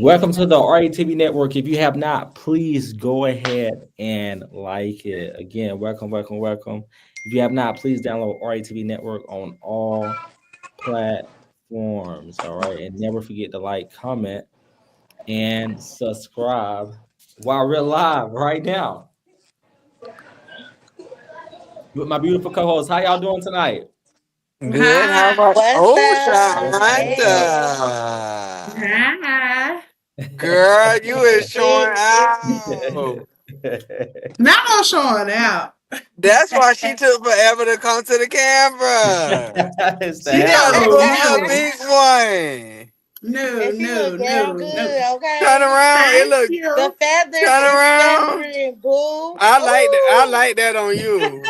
Welcome to the RATV Network. If you have not, please go ahead and like it. Again, welcome, welcome, welcome. If you have not, please download RATV Network on all platforms. All right. And never forget to like, comment, and subscribe while we're live right now with my beautiful co-host. How y'all doing tonight? Good. How Hi. about What's up? What's up? Shonda? Hi. Girl, you is showing out. Now I'm showing out. That's why she took forever to come to the camera. It's the She hair, trying to No, put baby. her no, big one. no, And she no, look damn no, no. good, Turn okay? around. It Thank look. The you. feathers Turn is around. feathering, boo. I like that. I Ooh, like that on you.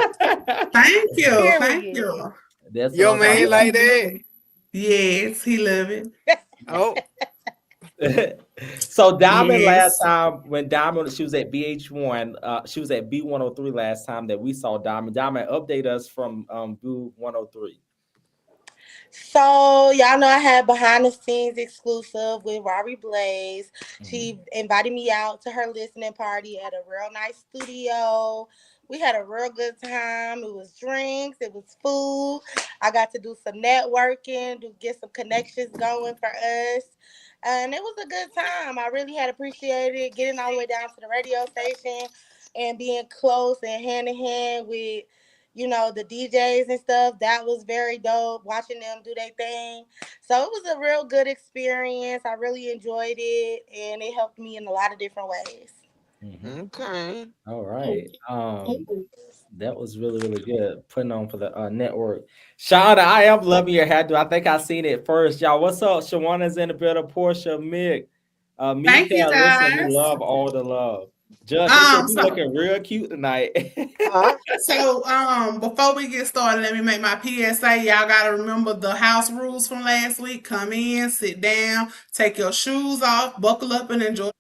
Thank you. Thank period. you. That's what Your I'm talking man Thank about. like you. that. Yes, he love it. Oh, So Diamond last Yes. time when Diamond she was at BH1, she was at B103 last time that we saw Diamond. Diamond update us from B103. So y'all know I had behind the scenes exclusive with Robbie Blaze. Mhm. She invited me out to her listening party at a real nice studio. We had a real good time. It was drinks, it was food. I got to do some networking, to get some connections going for us. And it was a good time. I really had appreciated getting all the way down to the radio station and being close and hand in hand with the DJs and stuff. That was very dope watching them do their thing. So it was a real good experience. I really enjoyed it and it helped me in a lot of different ways. Mhm. okay. All right. That was really, really good. Putting on for the network. Shauna, I am loving your hairdo. I think I seen it first. Y'all, what's up? Shawana's in the building. Portia, Mick, Thank you Mika, listen, we guys. love all the love. Judge, they said you So looking real cute tonight. Huh? before we get started, let me make my PSA. Y'all gotta remember the house rules from last week. Come in, sit down, take your shoes off, buckle up, and enjoy.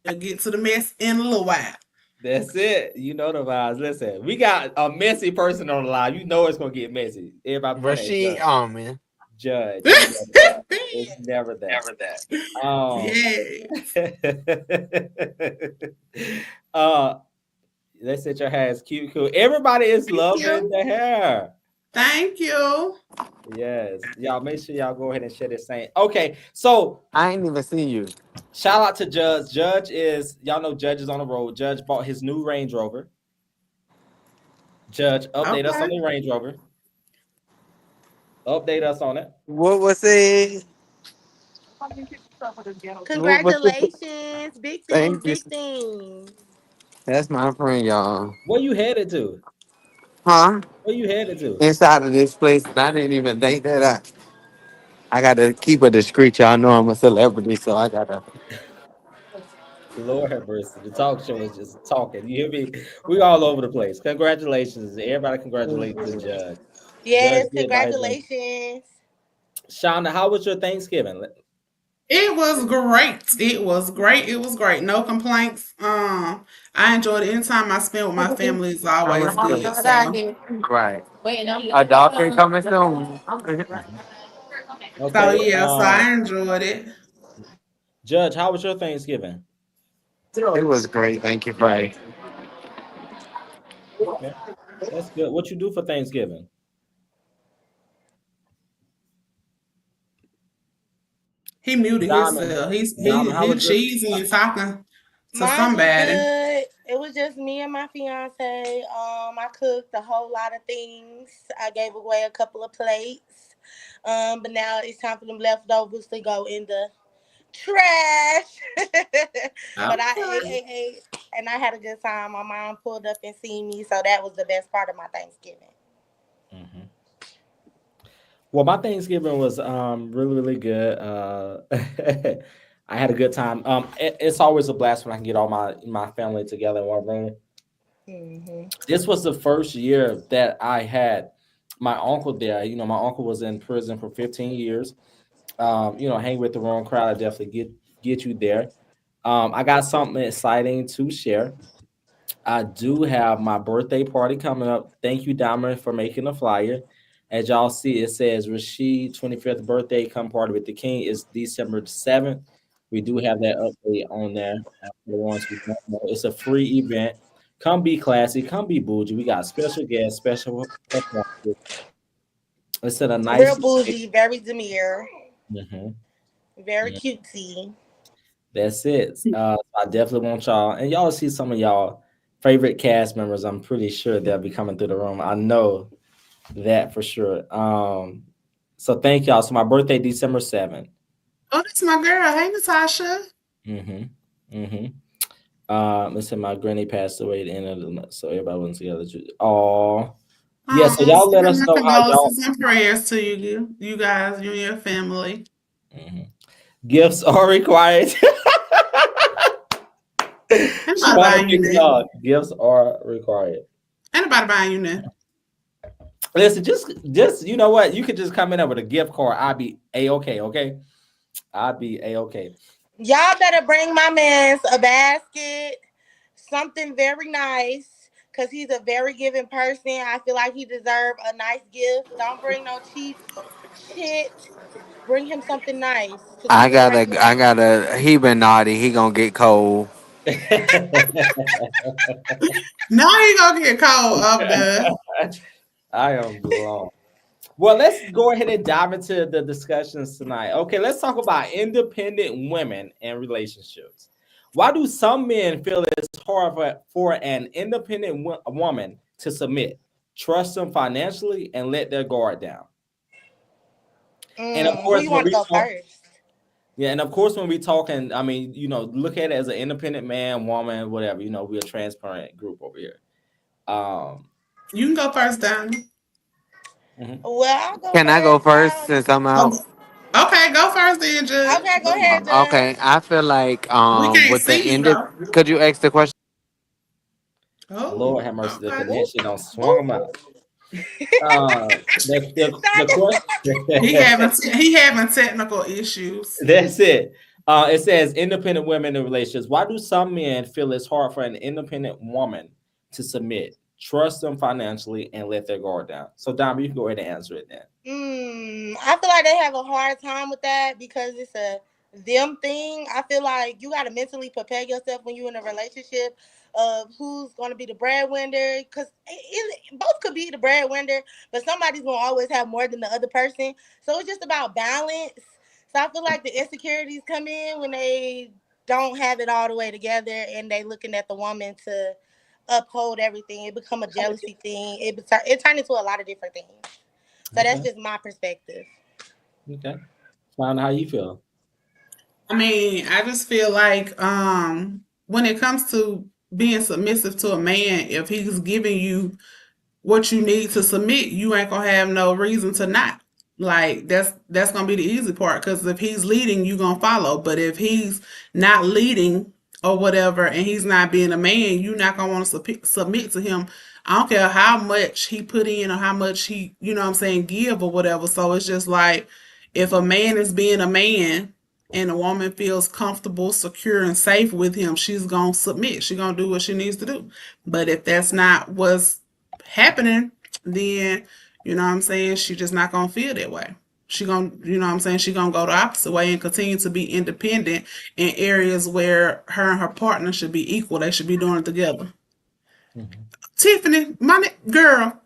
You'll get to the mess in a little while. That's it. You know the vibes. Listen, we got a messy person on the line. You know it's gonna get messy. Everybody point at Rasheed Alman. Judge. You know the vibes. It's never that. Um Yes. uh they said your hair is cute, cool. Everybody is Thank loving you. the hair. Thank you. Yes. Y'all make sure y'all go ahead and share this same. Okay, so I ain't even see you. shout out to Judge. Judge is y'all know Judge is on the road. Judge bought his new Range Rover. Judge, update us on Okay. the Range Rover. Update us on it. What was it? What was the? Congratulations. Big things, Thank you. big things. That's my friend, y'all. Where you headed to? Huh? Where you headed to? Inside of this place, and I didn't even think that I gotta keep it discreet. Y'all know I'm a celebrity, so I gotta. Lord have mercy. The talk show is just talking. You hear me? We all over the place. Congratulations. Everybody congratulate the judge. Judge Yes, did the right thing. congratulations. Shauna, how was your Thanksgiving? It was great. It was great. It was great. No complaints. I enjoyed it. Anytime I spend with my family is always good. So, Right. A doctor coming soon. Mhm. so Okay. yeah. So I enjoyed it. Judge, how was your Thanksgiving? It was great. Thank you, Frank. Okay. That's good. What you do for Thanksgiving? He muted Diamond. himself. Diamond, how He was your cheesing and talking to Mine was somebody. good. It was just me and my fiance. I cooked a whole lot of things. I gave away a couple of plates. But now it's time for them leftovers to go in the trash. But I Okay. ate, and I had a good time. My mom pulled up and seen me, so that was the best part of my Thanksgiving. Mhm. Well, my Thanksgiving was really really good. I had a good time. It's always a blast when I can get all my family together in one room. Hmm. This was the first year that I had my uncle there. You know, my uncle was in prison for 15 years. Hang with the wrong crowd. I definitely get you there. I got something exciting to share. I do have my birthday party coming up. Thank you, Diamond, for making the flyer. As y'all see, it says Rashid 25th birthday come party with the king is December 7th. We do have that update on there. For the ones who don't know, it's a free event. Come be classy, come be bougie. We got special guests, special performances. It's at a Real nice. bougie, very demure, Mhm. very cutesy. That's it. I definitely want y'all, and y'all see some of y'all favorite cast members. I'm pretty sure they'll be coming through the room. I know that for sure. So thank y'all. So my birthday, December 7th. Oh, that's my girl. Hey, Natasha. Mm-hmm. Mm-hmm. Listen, my granny passed away at the end of the month, so everybody went together. Oh, yeah. So y'all let us My know how y'all. condolences and prayers to you guys, you and your family. Mhm. Gifts are required. Anybody Trying to buying you figure it that? out. Gifts are required. Anybody buying you that? Listen, just you know what? You could just come in there with a gift card. I'd be a-okay, okay? I'd be a-okay. Y'all better bring my man's a basket, something very nice, because he's a very giving person. I feel like he deserves a nice gift. Don't bring no cheap shit. Bring him something nice, because he's a great I man. gotta. He been naughty. He gonna get cold. No, he gonna get cold up there. I am blown. Well, let's go ahead and dive into the discussions tonight. Okay, let's talk about independent women and relationships. Why do some men feel it's hard for an independent woman to submit, trust them financially, and let their guard down? And of Who course, you when want to we go talk, first? yeah, and of course, when we talking, I mean, look at it as an independent man, woman, whatever. We're a transparent group over here. Um, You can go first, Donnie. mhm. Well, I'll go Can I go first. first since I'm Oh, out? okay, go first then, Judge. Okay, go ahead, Okay, Judge. I feel like We can't with the see you end. though. Could you ask the question? Lord Oh, have mercy, the okay. connection don't swung Boop. them out. The Donda. He question. having he having technical issues. That's it. It says independent women in relationships. Why do some men feel it's hard for an independent woman to submit, trust them financially, and let their guard down? So, Dom, you can go ahead and answer it then. I feel like they have a hard time with that because it's a them thing. I feel like you got to mentally prepare yourself when you're in a relationship of who's going to be the breadwinner, because both could be the breadwinner, but somebody's going to always have more than the other person. So it's just about balance. So I feel like the insecurities come in when they don't have it all the way together and they looking at the woman to uphold everything. It become a jealousy thing. It turned into a lot of different things. So that's Okay. just my perspective. Okay. Find how you feel. I mean, I just feel like when it comes to being submissive to a man, if he's giving you what you need to submit, you ain't gonna have no reason to not. Like that's gonna be the easy part because if he's leading, you gonna follow. But if he's not leading or whatever, and he's not being a man, you're not gonna want to submit to him. I don't care how much he put in or how much he, what I'm saying, give or whatever. So it's just like if a man is being a man and a woman feels comfortable, secure, and safe with him, she's gonna submit. She's gonna do what she needs to do. But if that's not what's happening, then you know what I'm saying, she just not gonna feel that way. She gonna, you know what I'm saying, she gonna go the opposite way and continue to be independent in areas where her and her partner should be equal. They should be doing it together. Mhm. Tiffany, girl,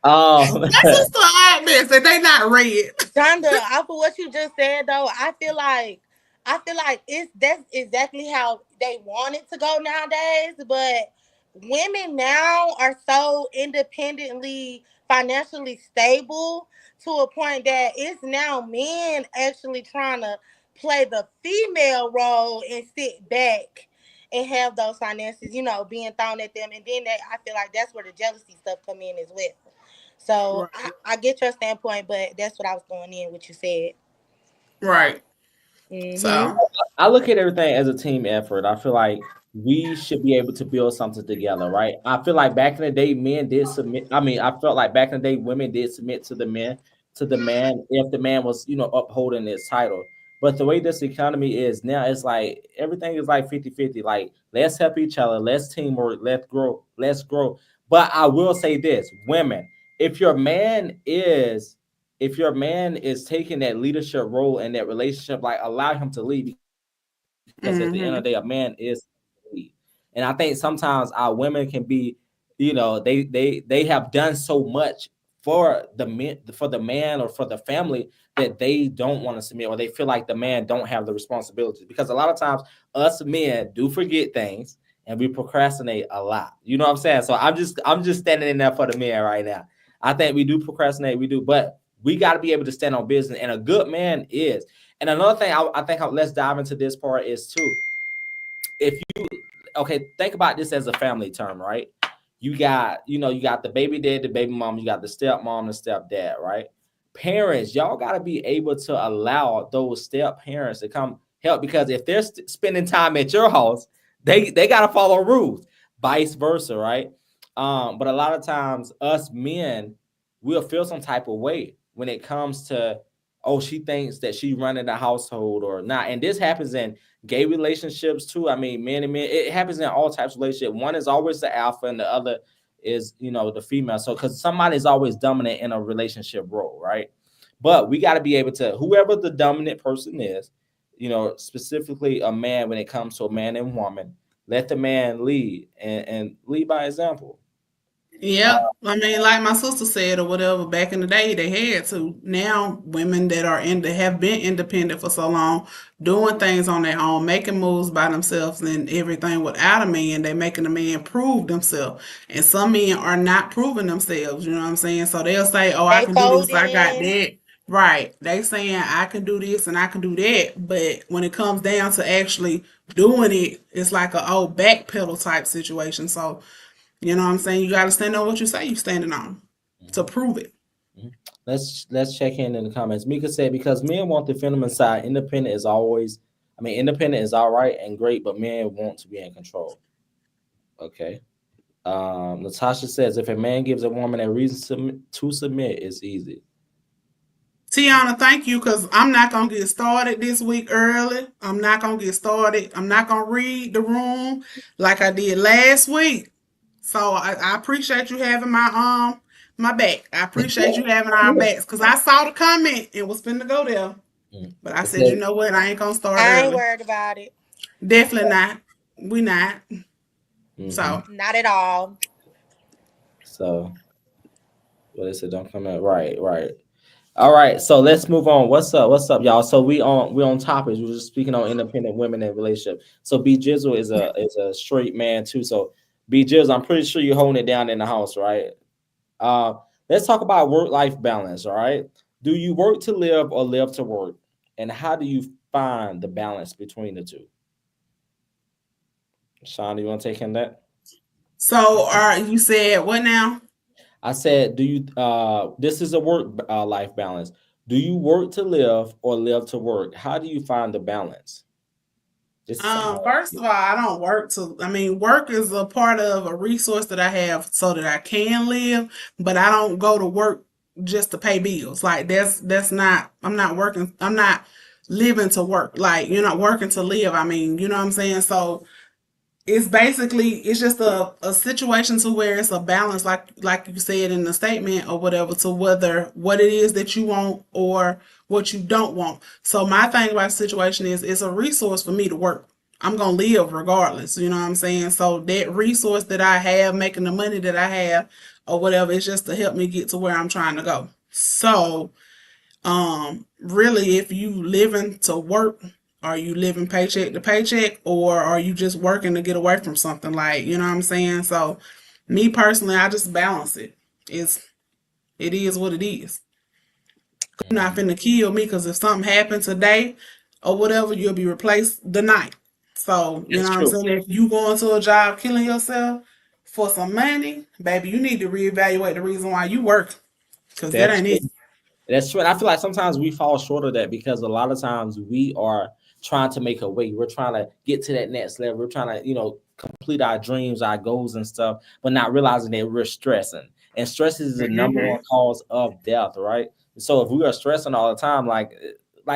um, my sister admits that they not red. Donda, off of what you just said though, I feel like that's exactly how they want it to go nowadays. But women now are so independently financially stable to a point that it's now men actually trying to play the female role and sit back and have those finances, being thrown at them. And then I feel like that's where the jealousy stuff come in as well. So I, Right. I get your standpoint, but that's what I was going in, what you said. Right. Mm-hmm. So I look at everything as a team effort. I feel like we should be able to build something together, right? I feel like back in the day, men did submit. I mean, I felt like back in the day, women did submit to the men, to the man, if the man was, upholding his title. But the way this economy is now, it's like everything is like 50-50. Like, let's help each other, let's teamwork, let's grow, let's grow. But I will say this, women, if your man is if your man is taking that leadership role in that relationship, like allow him to lead, because at the end of the day, a man is lead. And I think sometimes our women can be, they have done so much for the man or for the family that they don't want to submit, or they feel like the man don't have the responsibility, because a lot of times us men do forget things and we procrastinate a lot. You know what I'm saying? So I'm just standing in there for the men right now. I think we do procrastinate, we do, but we got to be able to stand on business, and a good man is. And another thing I think let's dive into this part is too, if you think about this as a family term, right? You got the baby dad, the baby mom, you got the stepmom, the stepdad, right? Parents, y'all got to be able to allow those step parents to come help, because if they're spending time at your house, they got to follow rules, vice versa, right? But a lot of times us men will feel some type of way when it comes to, oh, she thinks that she running the household or not. And this happens in gay relationships too. I mean, men and men, it happens in all types of relationships. One is always the alpha and the other is, the female. So, because somebody's always dominant in a relationship role, right? But we got to be able to, whoever the dominant person is, specifically a man, when it comes to a man and woman, let the man lead and lead by example. Yeah, I mean, like my sister said or whatever, back in the day, they had to. Now, women that have been independent for so long, doing things on their own, making moves by themselves and everything without a man, they making a man prove themselves. And some men are not proving themselves, you know what I'm saying? So they'll say, oh, I They can do this, I got folding. that. Right. They saying I can do this and I can do that. But when it comes down to actually doing it, it's like a old backpedal type situation. So, you know what I'm saying? You got to stand on what you say you're standing on to prove it. Let's check in the comments. Mika said, because men want the feminine side, independent is independent is all right and great, but men want to be in control. Okay. Natasha says, if a man gives a woman a reason to submit, it's easy. Tiana, thank you, because I'm not going to get started this week early. I'm not going to get started. I'm not going to read the room like I did last week. So I appreciate you having my back. I appreciate you having our backs, because I saw the comment and was finna go there. But I said, you know what? I ain't going to start I ain't early. worried about it. Definitely not. We not. So Not at all. So what is it? Don't come out. Right. All right, so let's move on. What's up, y'all? So we're on topics. We're just speaking on independent women in relationship. So B Jizzle is a straight man too. So B Jizzle, I'm pretty sure you're holding it down in the house, right? Let's talk about work-life balance. All right, do you work to live or live to work, and how do you find the balance between the two? Sean, do you want to take in that? So you said what now? I said, do you this is a work life balance. Do you work to live or live to work? How do you find the balance? First of all, I don't work work is a part of a resource that I have so that I can live, but I don't go to work just to pay bills. Like that's not, I'm not working, I'm not living to work. Like you're not working to live. You know what I'm saying? So it's just a situation to where it's a balance, like you said in the statement or whatever, to whether what it is that you want or what you don't want. So my thing about the situation is it's a resource for me to work. I'm gonna live regardless, you know what I'm saying? So that resource that I have, making the money that I have or whatever, it's just to help me get to where I'm trying to go. So really, if you living to work, are you living paycheck to paycheck, or are you just working to get away from something? Like, you know what I'm saying? So me personally, I just balance it. It is what it is. You're not finna kill me, because if something happened today or whatever, you'll be replaced the night. So, you know what I'm saying? If you go into a job killing yourself for some money, baby, you need to reevaluate the reason why you work, because that ain't it. That's true. And I feel like sometimes we fall short of that, because a lot of times we are trying to make a way. We're trying to get to that next level. We're trying to, complete our dreams, our goals and stuff, but not realizing that we're stressing. And stress is the number one cause of death, right? So if we are stressing all the time, like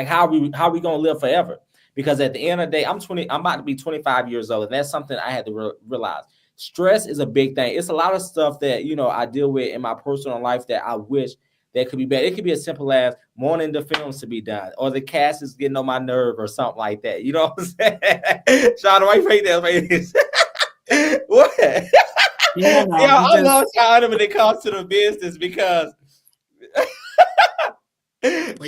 how are we gonna live forever? Because at the end of the day, I'm about to be 25 years old, and that's something I had to realize. Stress is a big thing. It's a lot of stuff that I deal with in my personal life that I wish that could be bad. It could be as simple as wanting the films to be done, or the cast is getting on my nerve, or something like that. You know what I'm saying? Sean, why you fake that face? What? Yeah, no, Yeah, you I just- love Sean when it comes to the business because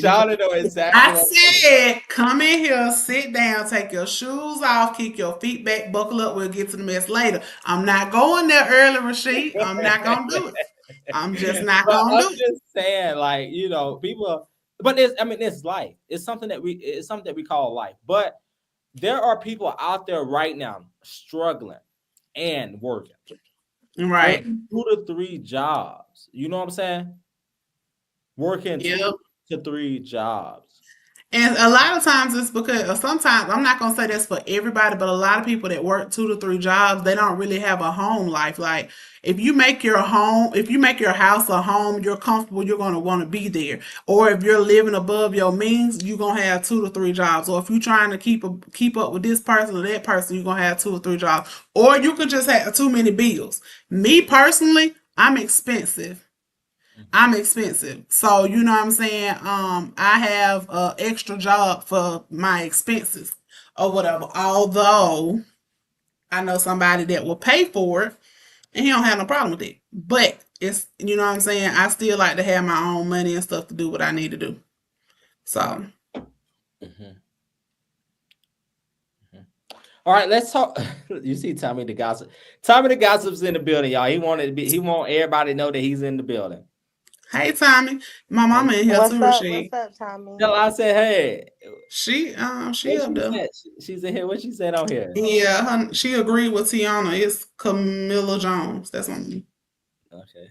Sean know exactly. I what I'm said, come in here, sit down, take your shoes off, kick your feet back, buckle up. We'll get to the mess later. I'm not going there early, Rasheed. I'm not gonna do it. I'm just not But gonna I'm do it. just saying, like, you know, people. But it's life. It's something that we call life. But there are people out there right now struggling and working Right. 2 to 3 jobs. You know what I'm saying? Working Yep. 2 to 3 jobs. And a lot of times it's because, or sometimes, I'm not gonna say that's for everybody, but a lot of people that work 2 to 3 jobs, they don't really have a home life. Like if you make your house a home, you're comfortable, you're gonna want to be there. Or if you're living above your means, you're gonna have 2 to 3 jobs. Or if you're trying to keep up with this person or that person, you're gonna have 2 or 3 jobs. Or you could just have too many bills. Me personally, I'm expensive. So you know what I'm saying? I have a extra job for my expenses or whatever. Although I know somebody that will pay for it and he don't have no problem with it. But it's, you know what I'm saying? I still like to have my own money and stuff to do what I need to do. So All right, let's talk. You see Tommy the Gossip. Tommy the Gossip's in the building, y'all. He want everybody to know that he's in the building. hey Tommy. My mama in here What's too, up? Rasheed. What's up, Tommy? Tell her I said, hey. She What up there. said? She's in here. What she said on here? Yeah, she agreed with Tiana. It's Camilla Jones. That's on me. Okay.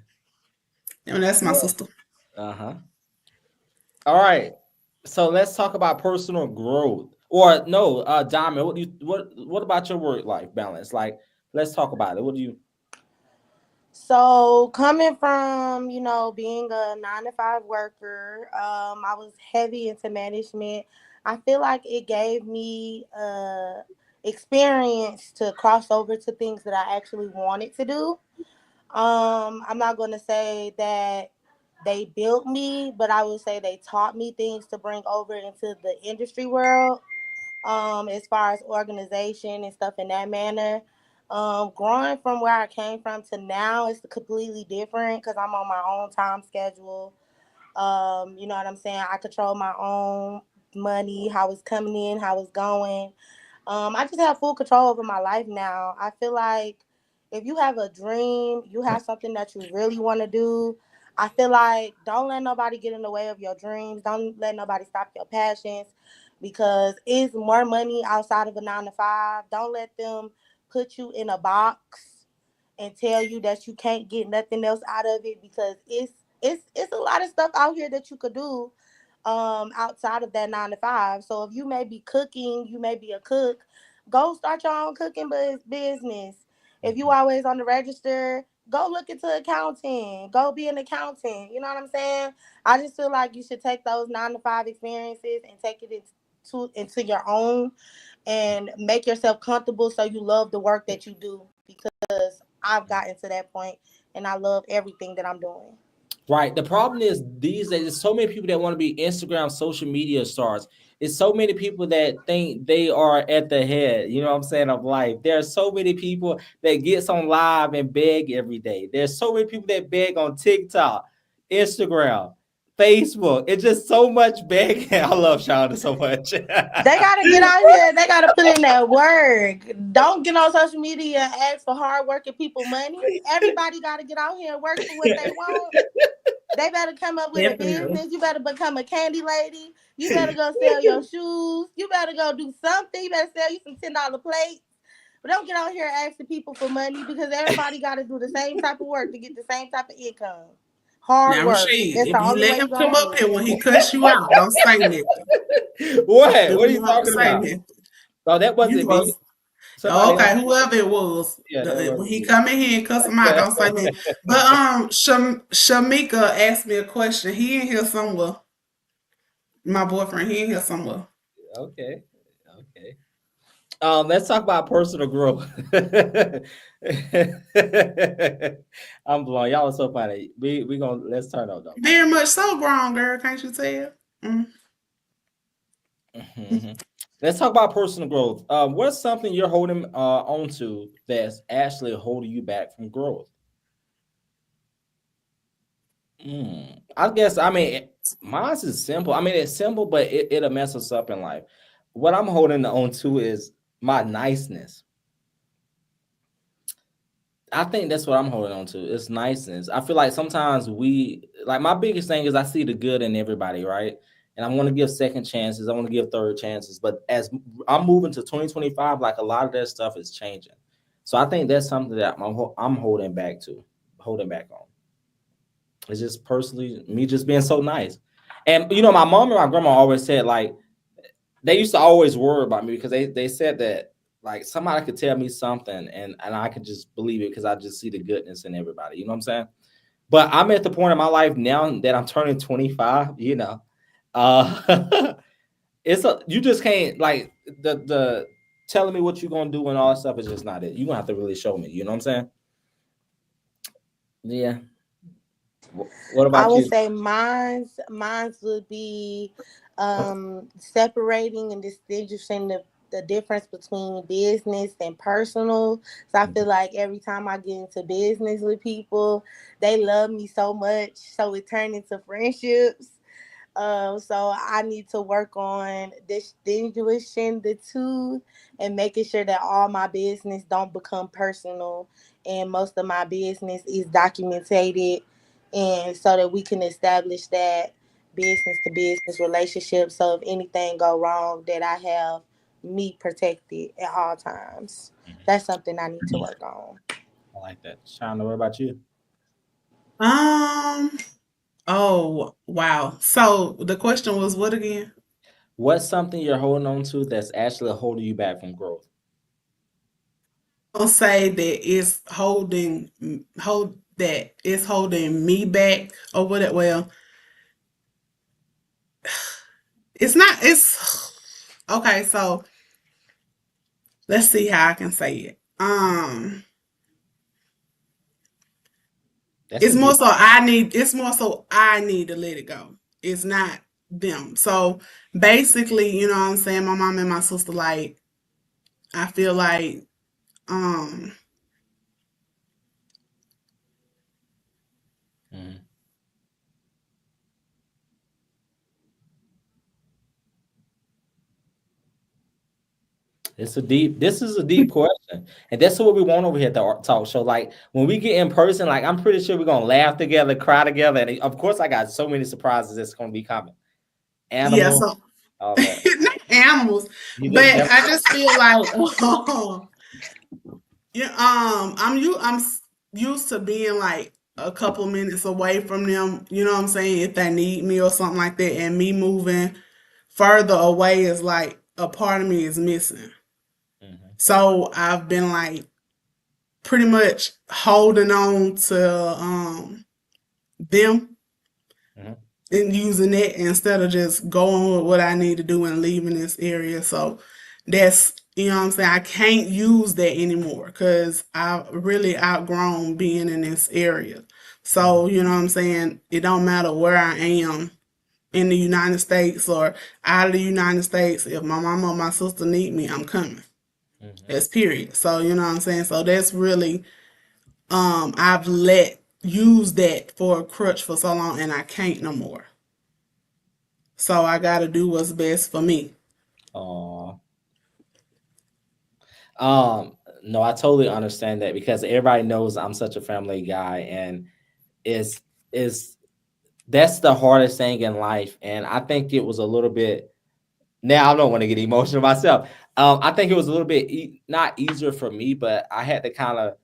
And that's my sister. Uh-huh. All right. So let's talk about personal growth. Or no, Diamond, what about your work life balance? Like, let's talk about it. What do you So coming from, being a 9 to 5 worker, I was heavy into management. I feel like it gave me experience to cross over to things that I actually wanted to do. I'm not going to say that they built me, but I would say they taught me things to bring over into the industry world, as far as organization and stuff in that manner. Growing from where I came from to now is completely different because I'm on my own time schedule. You know what I'm saying? I control my own money, how it's coming in, how it's going. I just have full control over my life now. I feel like if you have a dream, you have something that you really want to do. I feel like don't let nobody get in the way of your dreams. Don't let nobody stop your passions because it's more money outside of a 9 to 5. Don't let them put you in a box and tell you that you can't get nothing else out of it because it's a lot of stuff out here that you could do outside of that 9 to 5. So if you may be cooking, you may be a cook, go start your own cooking business. If you always on the register, go look into accounting. Go be an accountant. You know what I'm saying? I just feel like you should take those 9 to 5 experiences and take it into your own and make yourself comfortable so you love the work that you do because I've gotten to that point and I love everything that I'm doing. Right. The problem is these days, there's so many people that want to be Instagram social media stars. It's so many people that think they are at the head, you know what I'm saying, of life. There are so many people that gets on live and beg every day. There's so many people that beg on TikTok, Instagram, Facebook. It's just so much begging. I love Shonda so much. They gotta get out here. They gotta put in that work. Don't get on social media and ask for hardworking people money. Everybody gotta get out here and work for what they want. They better come up with a business. You better become a candy lady. You better go sell your shoes. You better go do something. You better sell you some $10 plates. But don't get out here asking people for money because everybody got to do the same type of work to get the same type of income. Hard Now, work. Rasheed, That's if the you only let way him you're come gonna up do here it. when he cuss you out, don't say nothing. What are Do you not talking say about? nothing. Oh, that You wasn't me. was Somebody else. okay, whoever it was. Yeah, that When wasn't he me. come in here and cuss him out, don't say nothing. But Shamika asked me a question. He in here somewhere. My boyfriend, he in here somewhere. Okay. Okay. Let's talk about personal growth. I'm blowing. Y'all are so funny. We gonna let's turn up though. Very much so grown, girl. Can't you tell? Mm. Mhm. Let's talk about personal growth. What's something you're holding on to that's actually holding you back from growth? I guess I mean mine is simple. I mean it's simple, but it'll mess us up in life. What I'm holding on to is my niceness. I think that's what I'm holding on to. It's niceness. I feel like sometimes we like my biggest thing is I see the good in everybody, right? And I want to give second chances. I want to give third chances. But as I'm moving to 2025, like a lot of that stuff is changing. So I think that's something that I'm holding back on. It's just personally me just being so nice. And my mom and my grandma always said like they used to always worry about me because they said that like somebody could tell me something and I could just believe it because I just see the goodness in everybody. You know what I'm saying? But I'm at the point in my life now that I'm turning 25. Uh, you just can't like the telling me what you're gonna do and all that stuff is just not it. You're gonna have to really show me. You know what I'm saying? Yeah. What I about would you? say mine's would be separating and distinguishing the difference between business and personal. So I feel like every time I get into business with people, they love me so much, so it turned into friendships. So I need to work on distinguishing the two and making sure that all my business don't become personal and most of my business is documented and so that we can establish that business to business relationship. So if anything go wrong, that I have me protected at all times. That's something I need to work on. I like that. Shana, what about you? Um. Oh wow. So the question was what again? What's something you're holding on to that's actually holding you back from growth? I'll say that it's holding me back or whatever. Well, it's not. It's okay. So let's see how I can say it. That's a It's more deep. so I need. It's more so I need to let it go. It's not them. So basically, you know what I'm saying. My mom and my sister, like, I feel like um Mhm. This is a deep question. And that's what we want over here at the Art Talk Show. Like when we get in person, like I'm pretty sure we're gonna laugh together, cry together. And of course, I got so many surprises that's gonna be coming. yeah. Animal, So all that. not animals, You but just never I just feel like yeah. Used to being like a couple minutes away from them. You know what I'm saying? If they need me or something like that, and me moving further away is like a part of me is missing. Mhm, So I've been like pretty much holding on to them mhm. and using it instead of just going with what I need to do and leaving this area. So that's you know what I'm saying. I can't use that anymore because I really outgrown being in this area. Mhm, So you know what I'm saying. It don't matter where I am in the United States or out of the United States. If my mama or my sister need me, I'm coming. mhm. That's period. So you know what I'm saying. So that's really I've let use that for a crutch for so long and I can't no more. So I got to do what's best for me. Aw. Um, no, I totally understand that because everybody knows I'm such a family guy, and it's is that's the hardest thing in life. And I think it was a little bit. Now I don't want to get emotional myself. I think it was a little bit not easier for me, but I had to kind of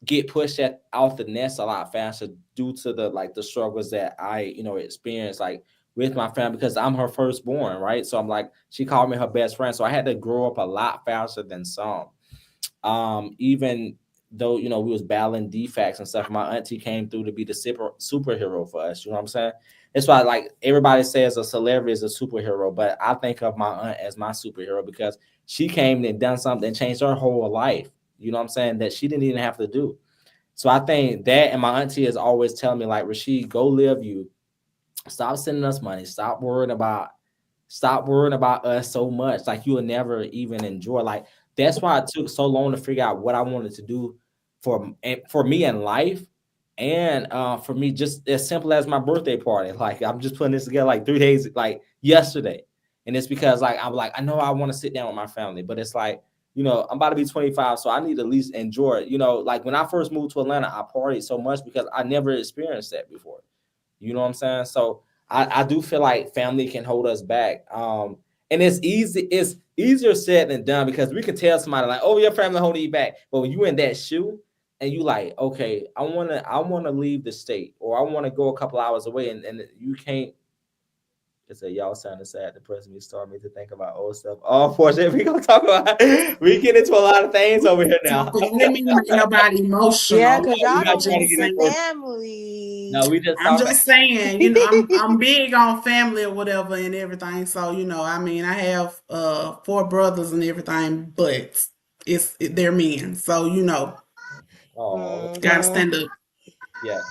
get pushed out the nest a lot faster due to the struggles that I experienced like with my family because I'm her firstborn, right? So I'm like she called me her best friend, so I had to grow up a lot faster than some. Even though we was battling defects and stuff, my auntie came through to be the superhero for us. You know what I'm saying? That's why like everybody says a celebrity is a superhero, but I think of my aunt as my superhero because she came and done something and changed her whole life. You know what I'm saying? That she didn't even have to do. So I think that, and my auntie is always telling me, like, Rashid, go live you. Stop sending us money. Stop worrying about us so much. Like, you will never even enjoy. Like, that's why it took so long to figure out what I wanted to do for me in life. And for me, just as simple as my birthday party. Like, I'm just putting this together like 3 days, like yesterday. And it's because, like, I'm like, I know I want to sit down with my family, but it's like, I'm about to be 25, so I need to at least enjoy it. Like when I first moved to Atlanta, I partied so much because I never experienced that before. You know what I'm saying? So I do feel like family can hold us back. And it's easier said than done, because we can tell somebody like, oh, your family holding you back. But when you in that shoe and you like, okay, I wanna leave the state, or I want to go a couple hours away, and you can't. It's a y'all sounding sad. The person started me to think about old stuff. Oh, unfortunately, we gonna talk about. We get into a lot of things over here now. Don't let me make nobody emotional. Yeah, because y'all not don't trying to get mention into it. family. No, we just I'm talking. just saying, I'm big on family or whatever and everything. So, I mean, I have 4 brothers and everything, but they're men. So, Oh, gotta stand up. yeah.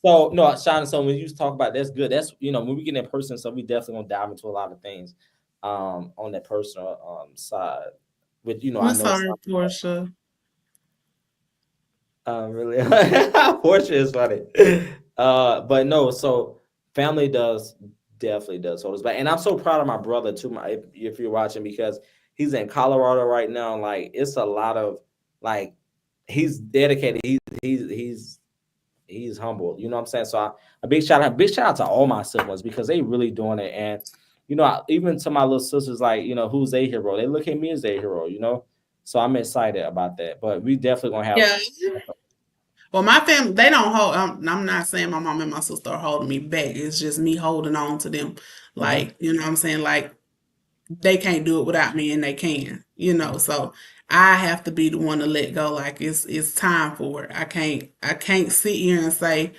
So no, Sean. So when you talk about, that's good. That's when we get in person. So we definitely gonna dive into a lot of things, on that personal side. With I I'm know. sorry, Portia. Really, Portia is funny. But no. So family definitely does hold us back, and I'm so proud of my brother too. If you're watching, because he's in Colorado right now. Like, it's a lot of, like, he's dedicated. He's humble. You know what I'm saying? So a big shout out to all my siblings, because they really doing it. And even to my little sisters, like, who's their hero? They look at me as their hero. So I'm excited about that. But we definitely gonna have. Yeah. Well, my family, they don't hold. I'm not saying my mom and my sister are holding me back. It's just me holding on to them. Like, you know what I'm saying? Like, they can't do it without me, and they can. So I have to be the one to let go. Like, it's time for it. I can't sit here and say,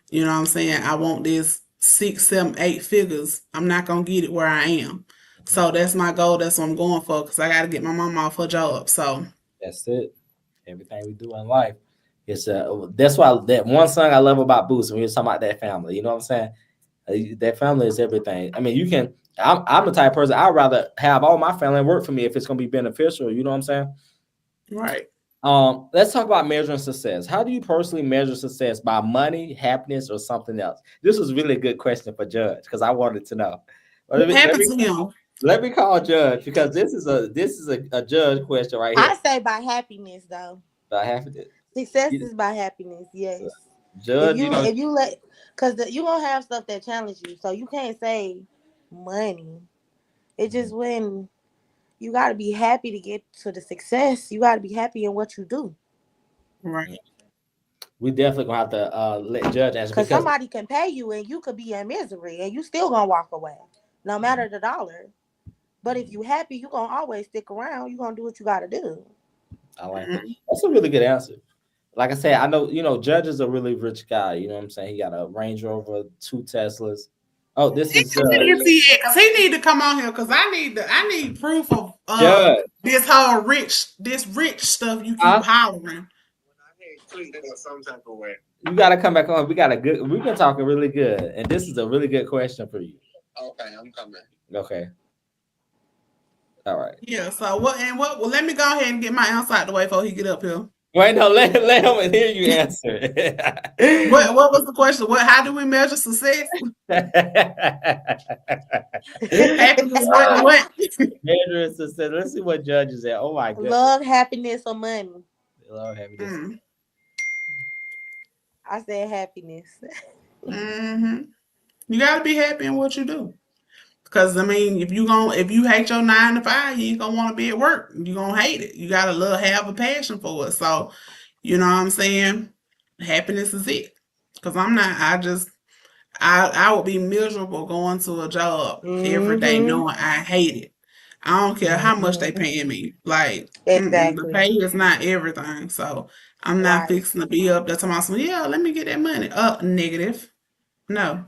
you know what I'm saying, I want this 6, 7, 8 figures. I'm not gonna get it where I am. So that's my goal. That's what I'm going for, because I got to get my mom off her job. So That's it. Everything we do in life. That's why that one song I love about Boots, when we were talking about that family. You know what I'm saying? That family is everything. I mean, I'm the type of person, I'd rather have all my family work for me if it's gonna be beneficial. You know what I'm saying? right. Let's talk about measuring success. How do you personally measure success? By money, happiness, or something else? This was really a good question for Judge, because I wanted to know. What happened to him? Let me call Judge, because this is a Judge question right here. I say by happiness, though. By happiness. Success is by happiness, yes. Judge, if you let, because you gonna have stuff that challenge you, so you can't say money. It just when you got to be happy to get to the success. You got to be happy in what you do. Right. We definitely gonna have to let Judge answer, because somebody can pay you and you could be in misery and you still gonna walk away, no matter the dollar. But if you happy, you gonna always stick around. You gonna do what you gotta do. I like that. That's a really good answer. Like I said, I know, Judge is a really rich guy. You know what I'm saying? He got a Range Rover, 2 Teslas. Oh, this is because he need to come on here, because I need proof of this whole rich stuff you keep hollering. Some type of way. You gotta come back on. We've been talking really good, and this is a really good question for you. Okay, I'm coming. Okay. All right. Yeah. So what? Well, let me go ahead and get my answer out the way before he get up here. Wait, no, let him hear you answer. What was the question? How do we measure success? Happiness, what? Measure success. Let's see what Judge is at. Oh my goodness. Love, happiness, or money? Love, happiness. I said happiness. You gotta be happy in what you do. Because I mean, if you hate your 9 to 5, you ain't gonna want to be at work. You're gonna hate it. You gotta have a passion for it. So, you know what I'm saying? Happiness is it. Because I would be miserable going to a job every day knowing I hate it. I don't care how much they paying me. Like, the pay is not everything. So I'm not fixing to be up there talking about, yeah, let me get that money. Negative. No.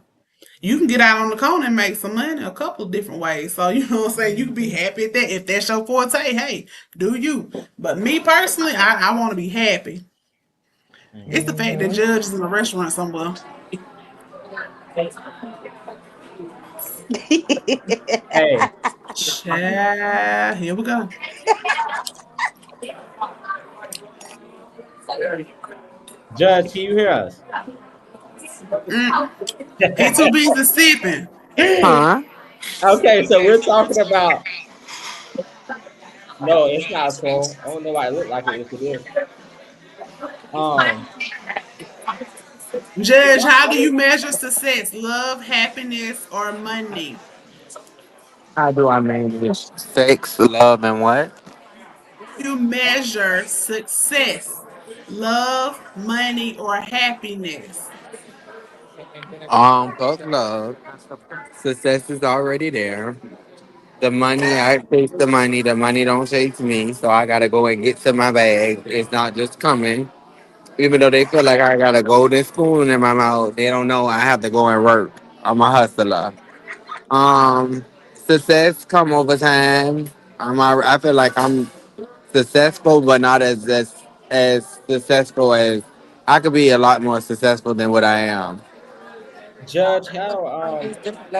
You can get out on the corner and make some money a couple of different ways. So you know what I'm saying? You can be happy at that. If that's your forte, hey, do you. But me personally, I want to be happy. It's the fact that Mhm. Judge is in a restaurant somewhere. Hey, Child, here we go. Judge, can you hear us? Mm. He too busy sipping. Huh? Okay, so we're talking about no, it's not a troll. I don't know why it looked like it if it is. Um, Judge, how do you measure success? Love, happiness, or money? How do I manage sex, love, and what? You measure success? Love, money, or happiness? Both love. Success is already there. The money, I chase the money. The money don't chase me. So I gotta go and get to my bag. It's not just coming. Even though they feel like I got a golden spoon in my mouth, they don't know I have to go and work. I'm a hustler. Um, Success come over time. I feel like I'm successful, but not as successful as I could be. A lot more successful than what I am. Judge, how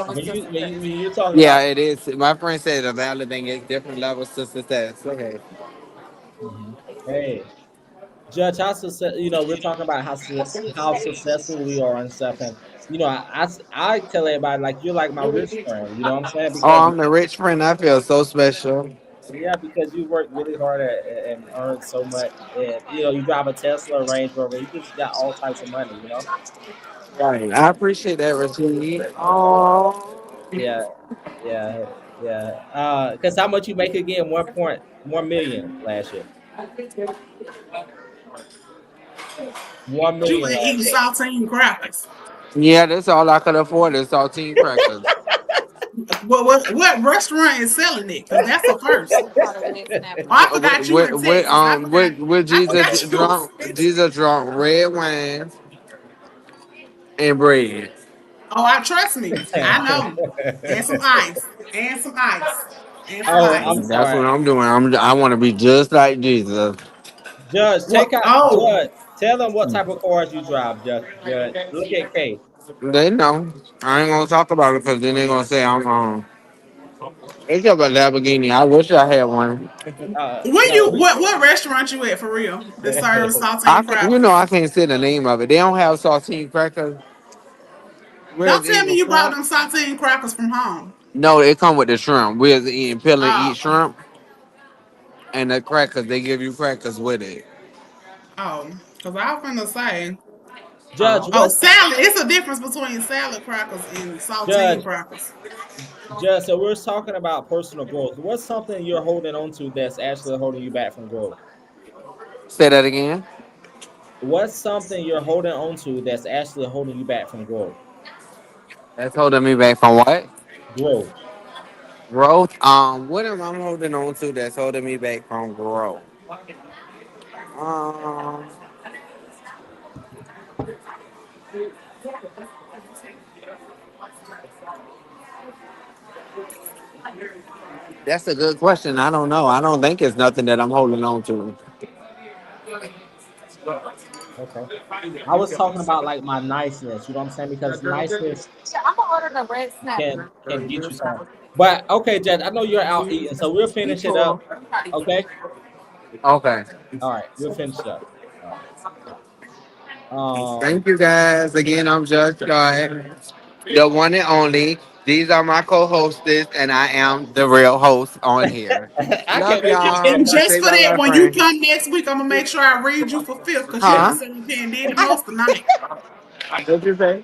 when you're talking Yeah, about it is. My friend said a valid thing is different levels to success. Okay. mhm. Hey, Judge, how success? You know, we're talking about how successful we are and stuff, and you know, I tell everybody like you're like my rich friend. You know what I'm saying? Oh, Because I'm the rich friend. I feel so special. yeah, because you work really hard and earn so much, and you know, you drive a Tesla, a Range Rover, you just got all types of money. You know? Right. I appreciate that, Rasheed. Oh. Yeah, yeah, yeah. Because how much you make again? 1.1 million last year. 1 million You ain't last eating year. saltine crackers. Yeah, that's all I could afford is saltine crackers. What restaurant is selling it? Because that's a first. Oh, I forgot you in Texas. With I Jesus forgot you. drunk, Jesus drunk red wine and bread. Oh, I trust me. I know. And some ice. And some ice. And some Oh, I'm ice. That's sorry, what I'm doing. I want to be just like Jesus. Judge. What? Oh, Judge. Tell them what type of cars you drive, Judge. Look at Kay. They know. I ain't gonna talk about it because then they gonna say I'm It's up a Lamborghini. I wish I had one. No, what restaurant you at for real? That serves I saltine can, you know, crackers. I can't say the name of it. They don't have saltine crackers. Don't Where's tell me eating you bought shrimp? them saltine crackers from home. No, it come with the shrimp. Where's eating peel and eat Oh, shrimp and the crackers. They give you crackers with it. oh, because I was finna say, Judge. oh, salad. It's a difference between salad crackers and saltine Judge? crackers. Judge. So we're talking about personal growth. What's something you're holding on to that's actually holding you back from growth? Say that again. What's something you're holding on to that's actually holding you back from growth? That's holding me back from what? Growth. Growth. What am I holding on to that's holding me back from growth? Um, that's a good question. I don't know. I don't think it's nothing that I'm holding on to. Okay. I was talking about like my niceness. You know what I'm saying? Because niceness can get you somewhere. But okay, Judge. I know you're out eating, so we'll finish it up. Okay. Okay. All right. We'll finish it up. All right. Thank you guys. Again, I'm Judge Joy, the one and only. These are my co-hostess, and I am the real host on here. I Love can't wait till you get y'all. And just Say for bye that, bye, when you friend. come next week, I'm gonna make sure I read you for fifth because you Huh? sitting here and did the most tonight. What'd you say?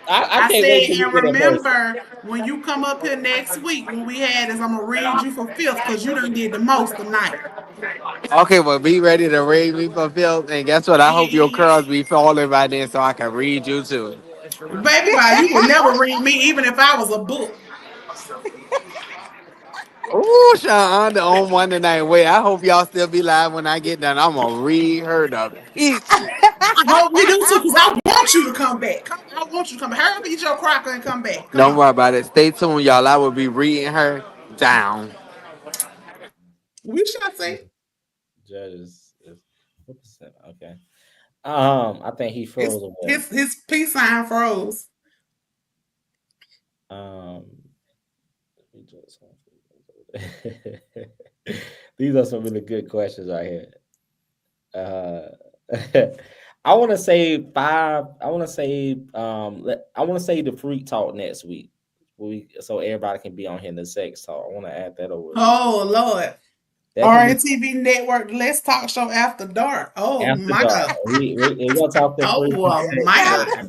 I I can't wait said, till you and get in person. remember, when you come up here next week, when we had this, I'm gonna read you for fifth because you done did the most tonight. Okay, well, be ready to read me for Phil. And guess what? I hope your curls be falling by then so I can read you too. Baby, bye. You would never read me even if I was a book. Ooh, Sean, the on one tonight. Wait, I hope y'all still be live when I get done. I'm gonna read her the peach. I hope we do too because I want want you to come back. I want you to come back. Hurry up, eat your cracker and come back. Come Don't on. worry about it. Stay tuned, y'all. I will be reading her down. We shall see. Judges is what percent? Okay. I think he froze away. His peace sign froze. Um, these are some really good questions right here. I want to say five. I want to say I want to say the freak talk next week. So everybody can be on here in the sex talk. I want to add that over. Oh Lord. RNTV Network, Let's Talk Show After Dark. Oh after my dark. God. We're gonna talk to freak. Oh my God.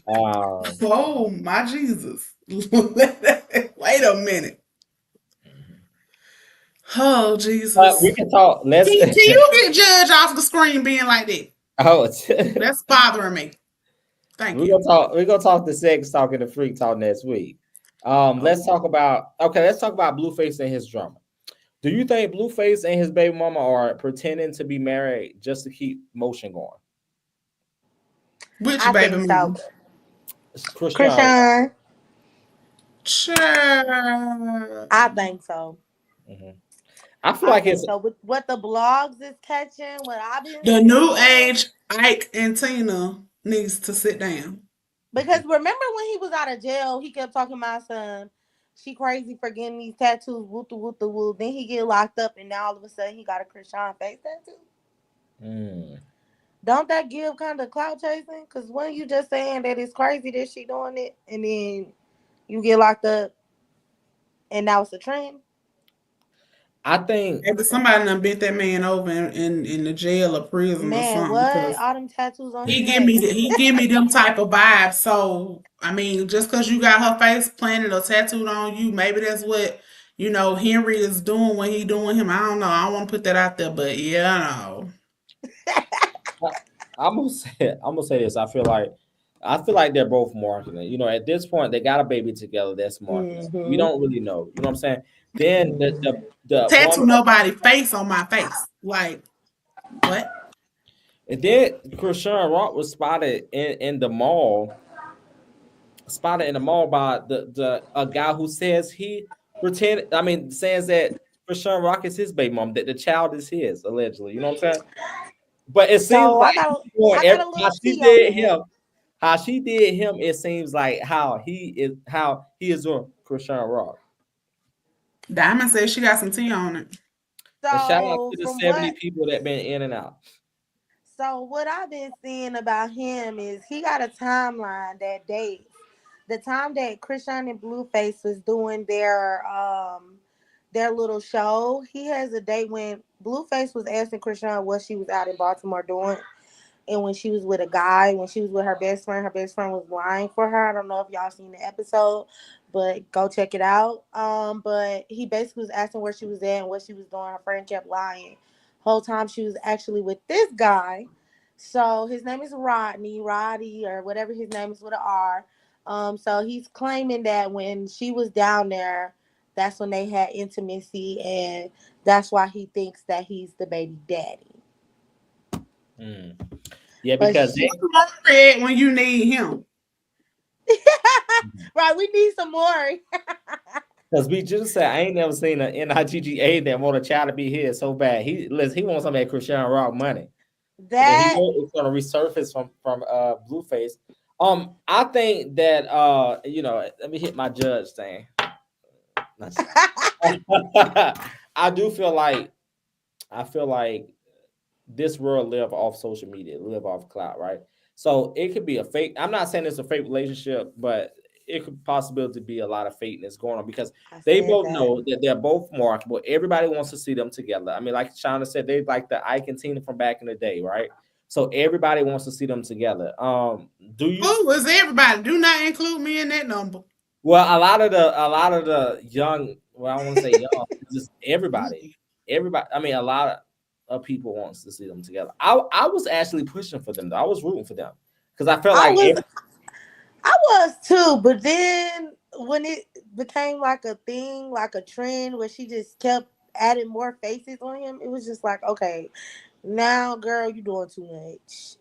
Um, Oh my Jesus. Wait a minute. Oh Jesus. we can talk. Let's. Can you get Judge off the screen being like that? Oh, That's bothering me. Thank we're you. gonna talk. We're gonna talk the sex talk and the freak talk next week. Let's talk about. Okay, let's talk about Blueface and his drama. Do you think Blueface and his baby mama are pretending to be married just to keep motion going? Which I baby think mama? so. Krishan. Sure. I think so. Mm-hmm. I feel like it's so. With what the blogs is catching, what I've been The seeing, new age Ike and Tina needs to sit down. because remember when he was out of jail, he kept talking about son, she crazy for getting these tattoos, woo the woo the woo. Then he get locked up, and now all of a sudden he got a Krishan face tattoo. Don't that give kind of clout chasing? Because when you just saying that it's crazy that she doing it, and then you get locked up, and now it's a trend. I think Maybe somebody done bent that man over in the jail or prison or Man, something. what? All them tattoos on his He give me them type of vibes. So I mean, just because you got her face planted or tattooed on you, maybe that's what Henry is doing when he doing him. I don't know. I don't want to put that out there, but yeah, no. I'm gonna say this. I feel like they're both marketing. At this point, they got a baby together. That's marketing. Mm-hmm. We don't really know. You know what I'm saying? Then the tattoo nobody face on my face. Like what? And then Krishan Rock was spotted in the mall. Spotted in the mall by a guy who says he pretended. I mean, says that Krishan Rock is his baby mom. That the child is his allegedly. You know what I'm saying? But it seems like I got a little how she did him. It seems like how he is doing Krishan Rock. Diamond says she got some tea on it. So and shout out to the 70 people that been in and out. So what I've been seeing about him is he got a timeline that dates the time that Krishan and Blueface was doing their little show. He has a date when Blueface was asking Krishan what she was out in Baltimore doing. And when she was with a guy, when she was with her best friend was lying for her. I don't know if y'all seen the episode, but go check it out. But he basically was asking where she was at and what she was doing. Her friend kept lying. Whole time she was actually with this guy. So his name is Roddy, or whatever his name is with an R. So he's claiming that when she was down there, that's when they had intimacy, and that's why he thinks that he's the baby daddy. Yeah, because red when you need him. Right, we need some more. Because we just said I ain't never seen an NIGGA that want a child to be his so bad. He wants some of that Krishan Rock money. That he's gonna resurface from Blueface. I think that let me hit my judge thing. I feel like this world live off social media, live off cloud, right? So it could be a fake. I'm not saying it's a fake relationship, but it could possibly be a lot of fakeness going on because they both know that they're both marketable. Everybody wants to see them together. I mean, like Shauna said, they like the Ike and Tina from back in the day, right? So everybody wants to see them together. Do you? Who is everybody? Do not include me in that number. Well, a lot of the young. Well, I want to say young, just everybody. I mean, a lot of people wants to see them together. I was actually pushing for them though. I was rooting for them because I felt I was too, but then when it became like a thing, like a trend where she just kept adding more faces on him, it was just like, okay, now girl, you doing too much.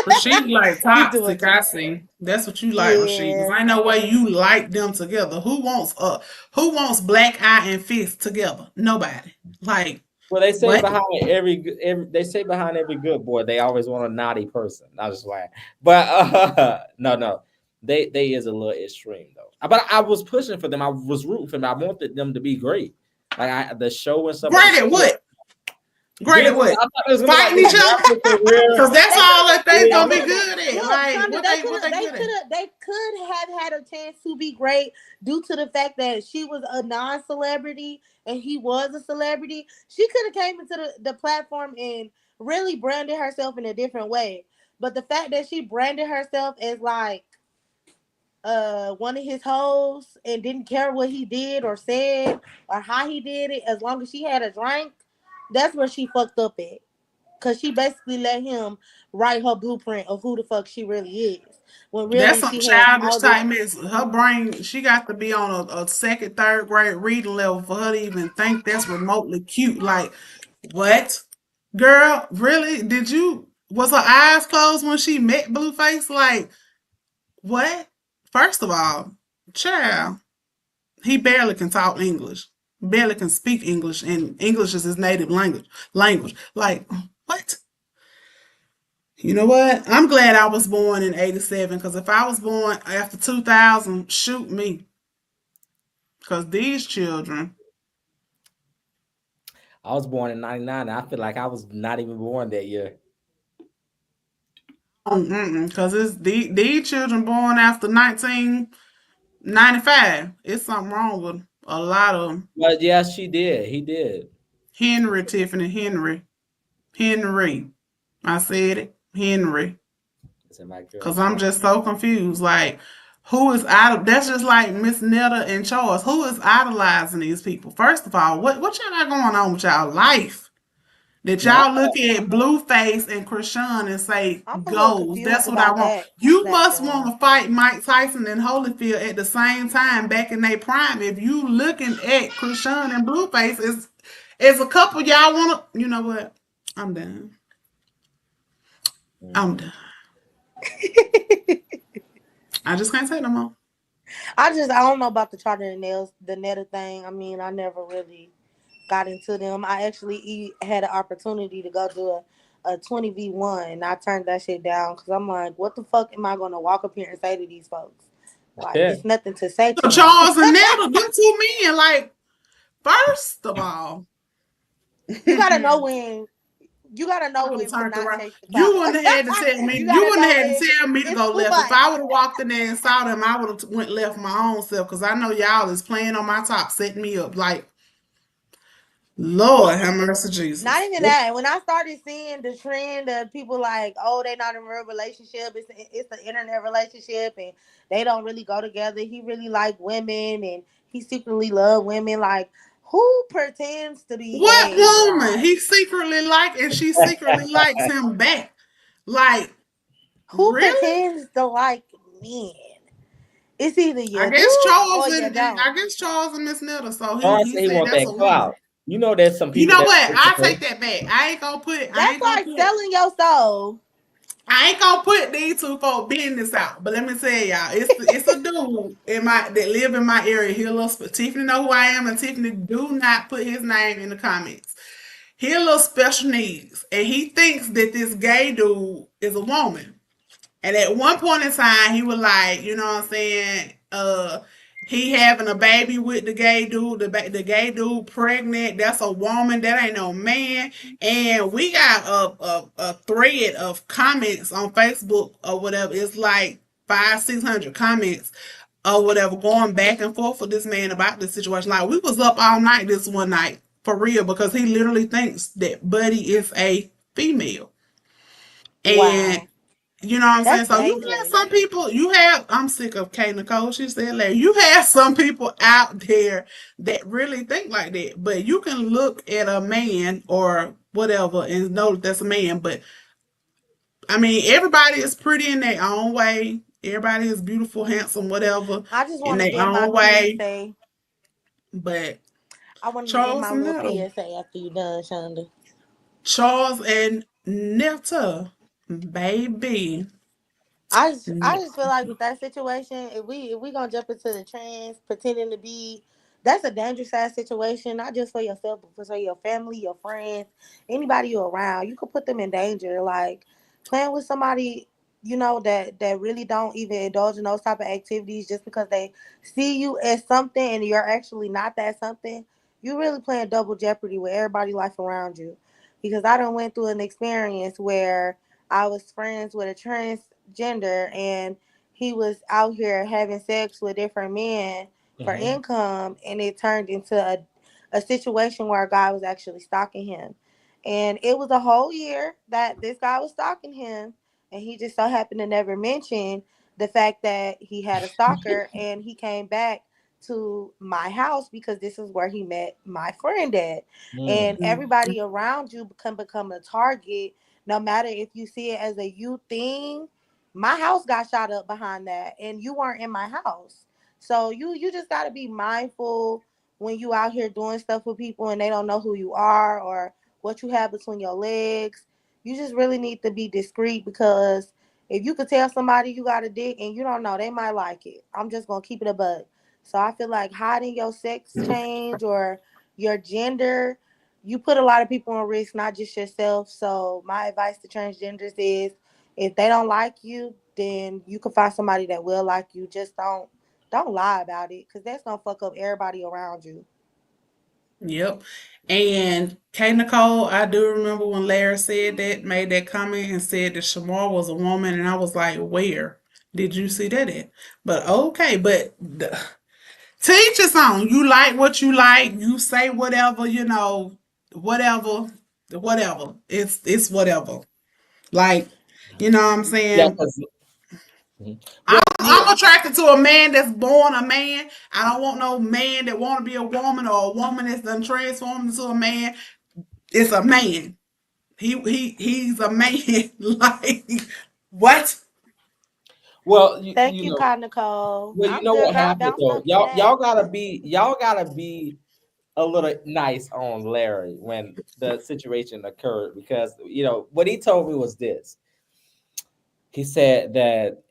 Rasheed like You doing toxic, too I much. see. That's what you like, Rasheed. Because Yeah. ain't no way you like them together. Who wants Black Eye and Fist together? Nobody. Like, Well, they say what? behind they say behind every good boy, they always want a naughty person. I was just like, but no, they is a little extreme though. But I was pushing for them. I was rooting for them. I wanted them to be great. Like the show and stuff. Great at what? Great Being, at what? I thought it was gonna be like Fighting this each other? rapper career. Because that's They all could that have. they Yeah, gonna be Look, good at. look, Like, Shonda, what they they could what have, they good at? they could have had a chance to be great due to the fact that she was a non-celebrity and he was a celebrity. She could have came into the platform and really branded herself in a different way. But the fact that she branded herself as like one of his hoes and didn't care what he did or said or how he did it, as long as she had a drink, that's where she fucked up at. Cause she basically let him write her blueprint of who the fuck she really is. When That's really some she has childish all this. type mess. Her brain, she got to be on a second, third grade reading level for her to even think that's remotely cute. Like, what? Girl, really? Was her eyes closed when she met Blueface? Like, what? First of all, child, he barely can talk English, barely can speak English, and English is his native language. Like, what? You know what? I'm glad I was born in '87 because if I was born after 2000, shoot me. Because these children, I was born in '99. I feel like I was not even born that year. because it's these children born after 1995. It's something wrong with a lot of them. But yes, she did. He did. Henry, Tiffany, Henry. I said it, Henry. It's in my girl Because I'm show. just so confused. Like, who is that's just like Miss Netta and Charles. Who is idolizing these people? First of all, what y'all got going on with y'all life? That Now, y'all look at Blueface and Krishan and say I'm a little goals. confused That's what I about want. that You must want SmackDown. to fight Mike Tyson and Holyfield at the same time back in their prime. If you looking at Krishan and Blueface, as a couple, y'all want to. You know what? I'm done. I'm mhm. done. I just can't say no more. I don't know about the Charter and Nails, the Netta thing. I mean, I never really got into them. I actually had an opportunity to go do a 20v1 and I turned that shit down because I'm like, what the fuck am I going to walk up here and say to these folks? Like, Yeah. it's nothing to say to So them. Charles and Netta, them two men, like, first of all, You got to know I when. You gotta know would have when to turned not around. take the You top. wouldn't have had to tell me. You You gotta wouldn't know have had to when tell me to it's go too left. If much. I would have walked in there and saw them, I would have went left my own self because I know y'all is playing on my top, setting me up. Like, Lord have mercy, Not Jesus. even that. When I started seeing the trend of people like, oh, they're not in a real relationship. It's an internet relationship, and they don't really go together. He really like women, and he secretly love women. Like, who pretends to be What gay? woman Like, he secretly like and she secretly likes him back? Like, who really? pretends to like men? It's either I you guess do Charles or you and don't. I guess Charles and Miss Netta. So Charles he said he said want that's a that woman. clout. You know, there's some You people know that what? I okay. take that back. I That's ain't gonna like put selling your soul. I ain't gonna put these two folk business out, but let me tell y'all, it's a dude in my that live in my area. He a little Tiffany know who I am, and Tiffany do not put his name in the comments. He a little special needs, and he thinks that this gay dude is a woman. And at one point in time, he was like, you know what I'm saying? He having a baby with the gay dude. The gay dude pregnant. That's a woman. That ain't no man. And we got a thread of comments on Facebook or whatever. It's like 500-600 comments or whatever going back and forth with this man about this situation. Like we was up all night this one night for real because he literally thinks that Buddy is a female. And Wow. you know what I'm saying? That's So you have dangerous. some people, I'm sick of K Nicole. She said like you have some people out there that really think like that. But you can look at a man or whatever and know that that's a man. But I mean, everybody is pretty in their own way. Everybody is beautiful, handsome, whatever, I just in want to their give my own way. PSA. But I wanted to give Charles my and little Netta, PSA after you done, Shonda. Charles and Netta. Baby. I just feel like with that situation, if we gonna jump into the trends, pretending to be, that's a dangerous ass situation, not just for yourself, but for your family, your friends, anybody you around. You could put them in danger. Like playing with somebody, that really don't even indulge in those type of activities just because they see you as something and you're actually not that something. You really playing double jeopardy with everybody life around you. Because I done went through an experience where I was friends with a transgender and he was out here having sex with different men for Mhm. income, and it turned into a situation where a guy was actually stalking him. And it was a whole year that this guy was stalking him, and he just so happened to never mention the fact that he had a stalker, and he came back to my house because this is where he met my friend at. And Mm. everybody around you can become a target, no matter if you see it as a you thing. My house got shot up behind that, and you weren't in my house. So you just got to be mindful when you out here doing stuff with people and they don't know who you are or what you have between your legs. You just really need to be discreet, because if you could tell somebody you got a dick and you don't know, they might like it. I'm just gonna keep it a bug. So I feel like hiding your sex change or your gender, you put a lot of people on risk, not just yourself. So my advice to transgenders is, if they don't like you, then you can find somebody that will like you. Just don't lie about it, because that's gonna fuck up everybody around you. Yep. And K Nicole, I do remember when Larry said that, made that comment and said that Shamar was a woman, and I was like, where did you see that at? But okay, but teach us on. You like what you like. You say whatever, whatever, whatever. It's whatever. Like, you know what I'm Yeah, saying? 'cause mhm. I'm, Well, I'm attracted to a man that's born a man. I don't want no man that want to be a woman or a woman that's done transformed into a man. It's a man. He's a man. Like what? well, Thank you, Kai Nicole. well, you I'm know good. what I happened bounced though. off of Y'all, that. y'all gotta be a little nice on Larry when the situation occurred, because what he told me was this. He said that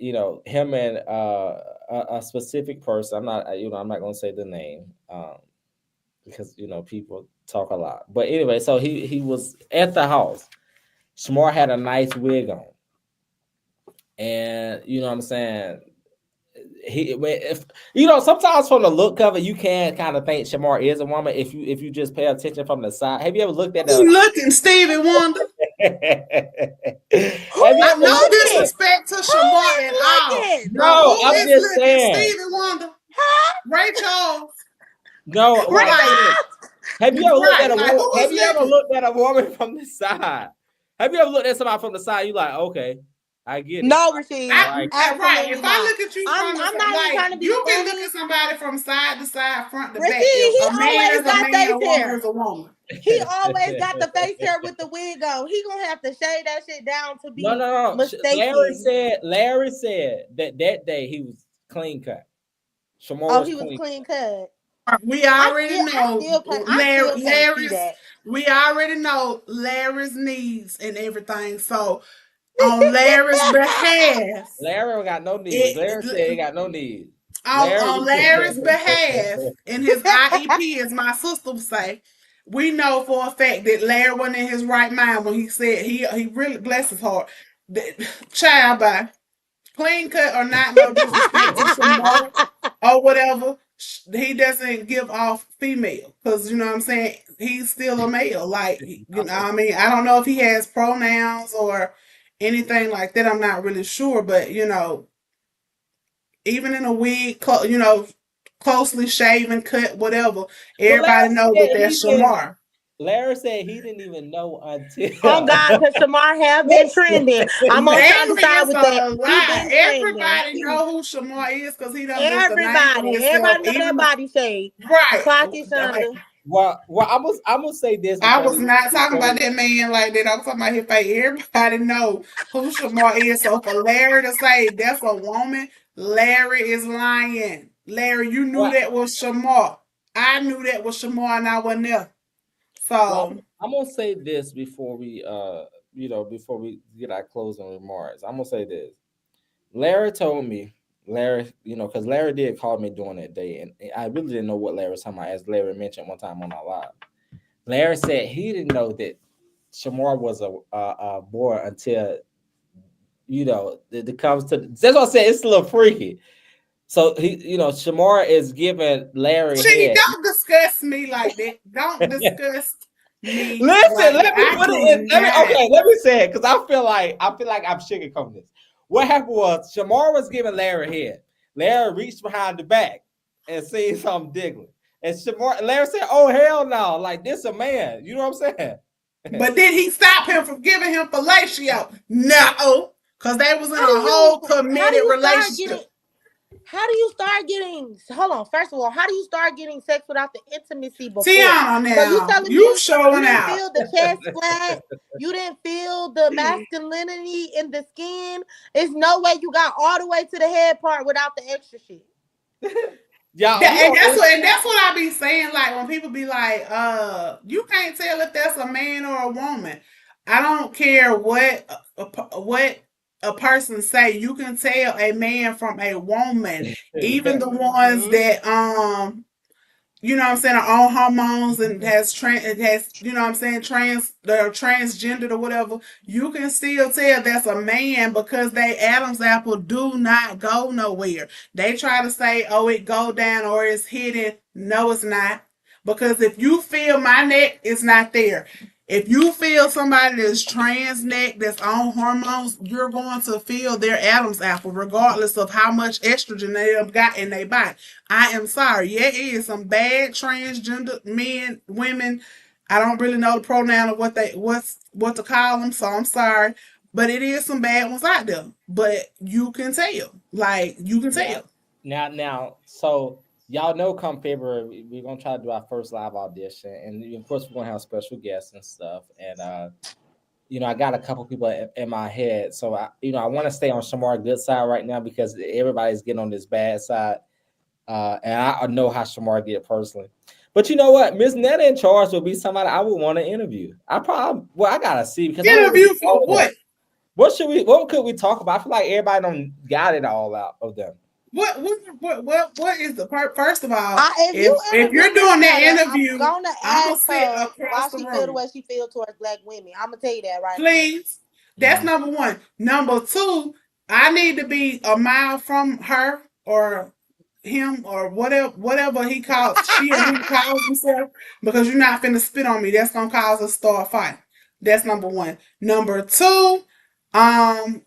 him and a specific person. I'm not gonna say the name, because people talk a lot. But anyway, so he was at the house. Smart had a nice wig on, and you know what I'm saying. If sometimes from the look of it, you can kind of think Shamar is a woman if you just pay attention from the side. Have you ever looked at You the? looking, Stevie Wonder? Who Have you I is ever no looked at looking? the? disrespect to Who Shamar is at all, looking? but No, who I'm is just looking? saying. Stevie Wonder, Huh? Ray Charles, No, what I'm right? saying. Rachel! Have you ever looked at Right. a Like woman? who Have is you ever looking? looked at a woman from the side? Have you ever looked at somebody from the side? You like, okay, I get it. No, Rasheed. Like, Right. Absolutely If I not. look at you from the I'm side, not even like trying to be you can look funny. at somebody from side to side, front to Rasheed, back. If he a man always is a got man, face a woman hair. is a woman. He always got the face hair with the wig on. He gonna have to shade that shit down to no, be no, no. mistaken. Larry said that day he was clean cut. Shamar Oh, was he was clean. clean cut. We I already still, I know still can't, I still can't see Larry's. that. We already know Larry's needs and everything. So on Larry's behalf, Larry don't got no needs. Larry said he it got no needs. on, Larry on Larry's behalf in his IEP, as my sister would say, we know for a fact that Larry wasn't in his right mind when he said he really bless his heart. Child by clean cut or not, no disrespect to Shamar or whatever. He doesn't give off female because you know what I'm saying. He's still a male. Like what I mean. I don't know if he has pronouns or anything like that. I'm not really sure, but even in a wig, closely shaven, cut, whatever, But everybody know that that's Shamar. Larry said he didn't even know Oh until God, because Shamar have been trending. I'm on Shonda's Larry side is with that. a He lie. been trending. Everybody know who Shamar is because he done just a name for himself. Everybody know that Even body shape. right, Clock it, like Shonda. well, I'm gonna say this I before was we not talking before about we that man like that. I was talking about his face. Everybody know who Shamar is. So for Larry to say that's a woman, Larry is lying. Larry, you knew well, that was Shamar. I knew that was Shamar, and I wasn't there. well So I'm gonna say this before we before we get our closing remarks, I'm gonna say this. Larry told me, Larry, because Larry did call me during that day, and I really didn't know what Larry was talking about, as Larry mentioned one time on our live. Larry said he didn't know that Shamar was a boy until it comes to. That's what I said. It's a little freaky. So Shamar is giving Larry She head. don't discuss me like that. Don't discuss me. Listen, like let me that. put it in. Let me say it because I feel like I'm sugarcoating this. What happened was Shamar was giving Larry head. Larry reached behind the back and seen something diggling. And Larry said, "Oh hell no! Like this a man." You know what I'm saying? But did he stop him from giving him fellatio? No, because they was in a whole committed relationship. How do you start getting? Hold on. First of all, how do you start getting sex without the intimacy before? Tiana, now So you telling you me showing you didn't out. feel the chest flat? You didn't feel the masculinity in the skin? There's no way you got all the way to the head part without the extra shit. Yeah, and that's what I be saying. Like when people be like, you can't tell if that's a man or a woman. I don't care what a person say. You can tell a man from a woman, even the ones that you know what I'm saying, are on hormones and they're transgendered or whatever, you can still tell that's a man because they Adam's apple do not go nowhere. They try to say, oh, it go down or it's hidden. No, it's not. Because if you feel my neck, it's not there. If you feel somebody that's trans neck, that's on hormones, you're going to feel their Adam's apple, regardless of how much estrogen they have got in their body. I am sorry. Yeah, it is some bad transgender men, women. I don't really know the pronoun of what to call them, so I'm sorry. But it is some bad ones out there. But you can tell. Like, you can tell. Now, so y'all know come February, we're gonna try to do our first live audition, and of course we're gonna have special guests and stuff. And I got a couple people in my head, so I want to stay on Shamar good side right now because everybody's getting on this bad side, and I know how Shamar get personally. But you know what, Miss Netta in charge will be somebody I would want to interview. I gotta see because interview for what? What could we talk about? I feel like everybody don't got it all out of them. What is the part? First of all, if you're doing that interview, I'm gonna ask her why she feel the way she feel towards black women. I'm gonna tell you that right Please. now. That's number one. Number two, I need to be a mile from her or him or whatever he calls she or he calls himself, because you're not finna spit on me. That's gonna cause a start fight. That's number one. Number two, I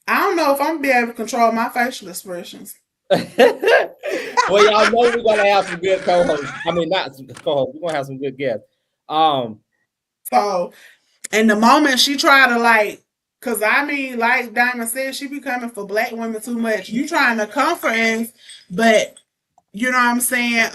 don't know if I'm gonna be able to control my facial expressions. Well, y'all know we're gonna have some good co-hosts. I mean, not some co-hosts. We're gonna have some good guests. So, and the moment she try to cause I mean, like Diamond said, she be coming for black women too much. You trying to comfort us, but you know what I'm saying?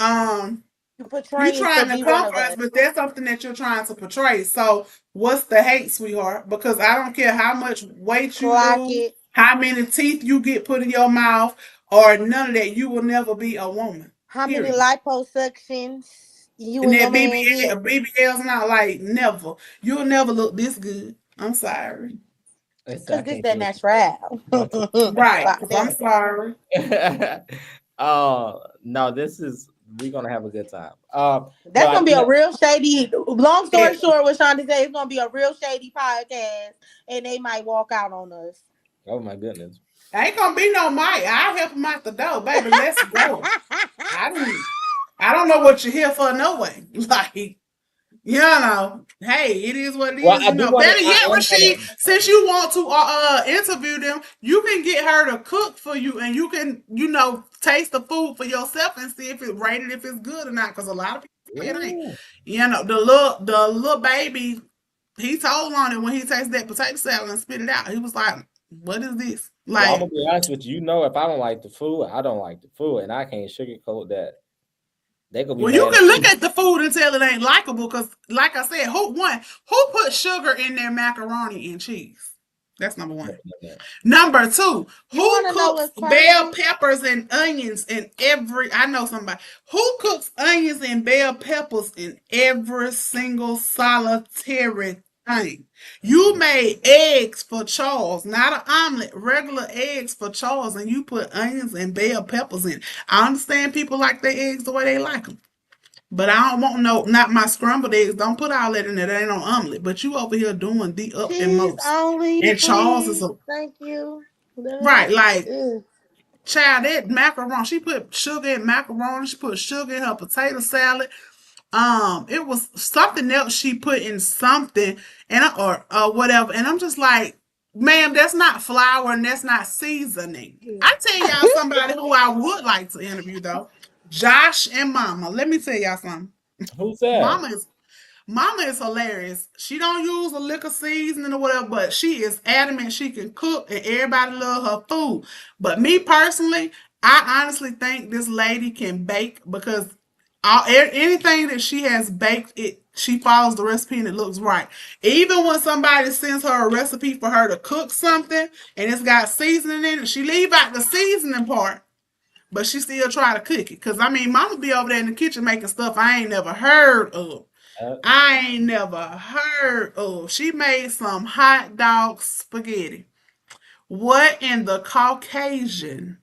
You're trying to comfort us, but that's something that you're trying to portray. So, what's the hate, sweetheart? Because I don't care how much weight you lose, how many teeth you get put in your mouth, or none of that. You will never be a woman. How many liposuctions you and that BBL's not never. You'll never look this good. I'm sorry. Because this that natural. Right. I'm sorry. No, we're gonna have a good time. That's gonna be a real shady. Long story short, what Shonda said, it's gonna be a real shady podcast, and they might walk out on us. Oh my goodness! Ain't gonna be no mic. I'll help them out the door, baby. Let's go. I don't know what you're here for, no way. Hey, it is what it is. Better yet, Rasheed, since you want to interview them, you can get her to cook for you, and you can, taste the food for yourself and see if it's rated, if it's good or not. Because a lot of people it ain't. The little baby, he told on it when he tasted that potato salad and spit it out. He was like, "What is this?" I'm gonna be honest with you. If I don't like the food, I don't like the food, and I can't sugarcoat that. You can look at the food and tell it ain't likable because, like I said, who put sugar in their macaroni and cheese? That's number one. Number two, who cooks bell peppers and onions in I know somebody who cooks onions and bell peppers in every single solitary thing. You made eggs for Charles, not an omelet, regular eggs for Charles, and you put onions and bell peppers in. I understand people like their eggs the way they like them. But I don't want no, not my scrambled eggs. Don't put all that in there. That ain't no omelet. But you over here doing the up and Cheese most. only, And Charles is please. a Thank you. right, like Ugh. child, that macaroni. She put sugar in macaroni. She put sugar in her potato salad. It was something else she put in something and or whatever. And I'm just like, ma'am, that's not flour and that's not seasoning. I tell y'all somebody who I would like to interview though. Josh and Mama. Let me tell y'all something. Who's that? Mama is hilarious. She don't use a liquor seasoning or whatever, but she is adamant she can cook and everybody love her food. But me personally, I honestly think this lady can bake because anything that she has baked, she follows the recipe and it looks right. Even when somebody sends her a recipe for her to cook something and it's got seasoning in it, she leave out the seasoning part, but she still try to cook it. Cause I mean, Mama be over there in the kitchen making stuff I ain't never heard of. Uh, I ain't never heard of. She made some hot dog spaghetti. What in the Caucasian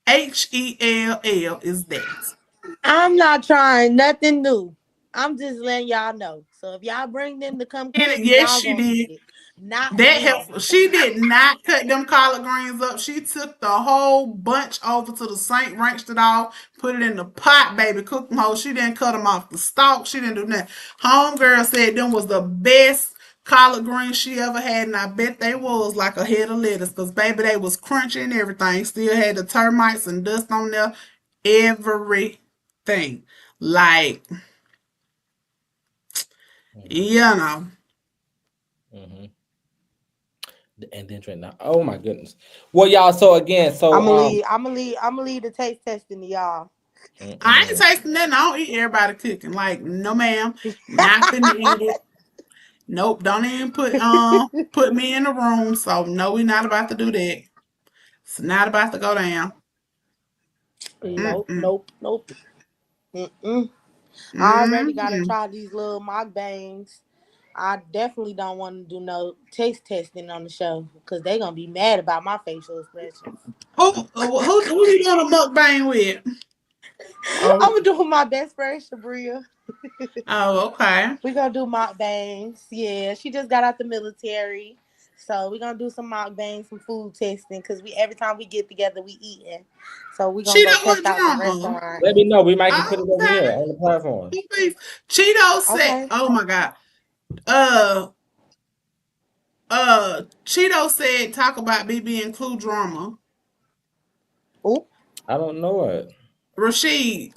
HELL is that? I'm not trying nothing new. I'm just letting y'all know. So if y'all bring them to come cook, And yes, y'all she gonna eat did. it. Not That me. helpful. She did not cut them collard greens up. She took the whole bunch over to the sink, wrenched it off, put it in the pot, baby, cook them whole. She didn't cut them off the stalk. She didn't do nothing. Homegirl said them was the best collard greens she ever had, and I bet they was like a head of lettuce, because baby, they was crunchy and everything. Still had the termites and dust on there. Everything. Like, mhm, you know. mhm. And then drink now. Oh my goodness. Well, y'all. So again, I'm so gonna leave. I'm gonna leave the taste testing to y'all. I ain't mm-mm. tasting nothing. I don't eat everybody cooking. Like, no ma'am. Not finna eat it. Nope. Don't even put me in the room. So no, we not about to do that. It's not about to go down. Nope, Mm-mm. nope, nope. Mm-mm. I already gotta Mm-mm. try these little mukbangs. I definitely don't want to do no taste testing on the show because they gonna be mad about my facial expressions. Who you doing a mukbang with? I'm Oh, gonna do my best friend Shabria. oh, okay. We gonna do mukbangs. Yeah, she just got out the military, so we gonna do some mukbangs, some food testing. Cause we every time we get together, we eating. So we gonna She go done what test out some drama? Let restaurants. me know. We might can put it over here Okay. on the platform. Please. Cheeto said, Okay. oh my God. Uh, Cheeto said, talk about BB and Clue drama. Oop. I don't know it. Rashid,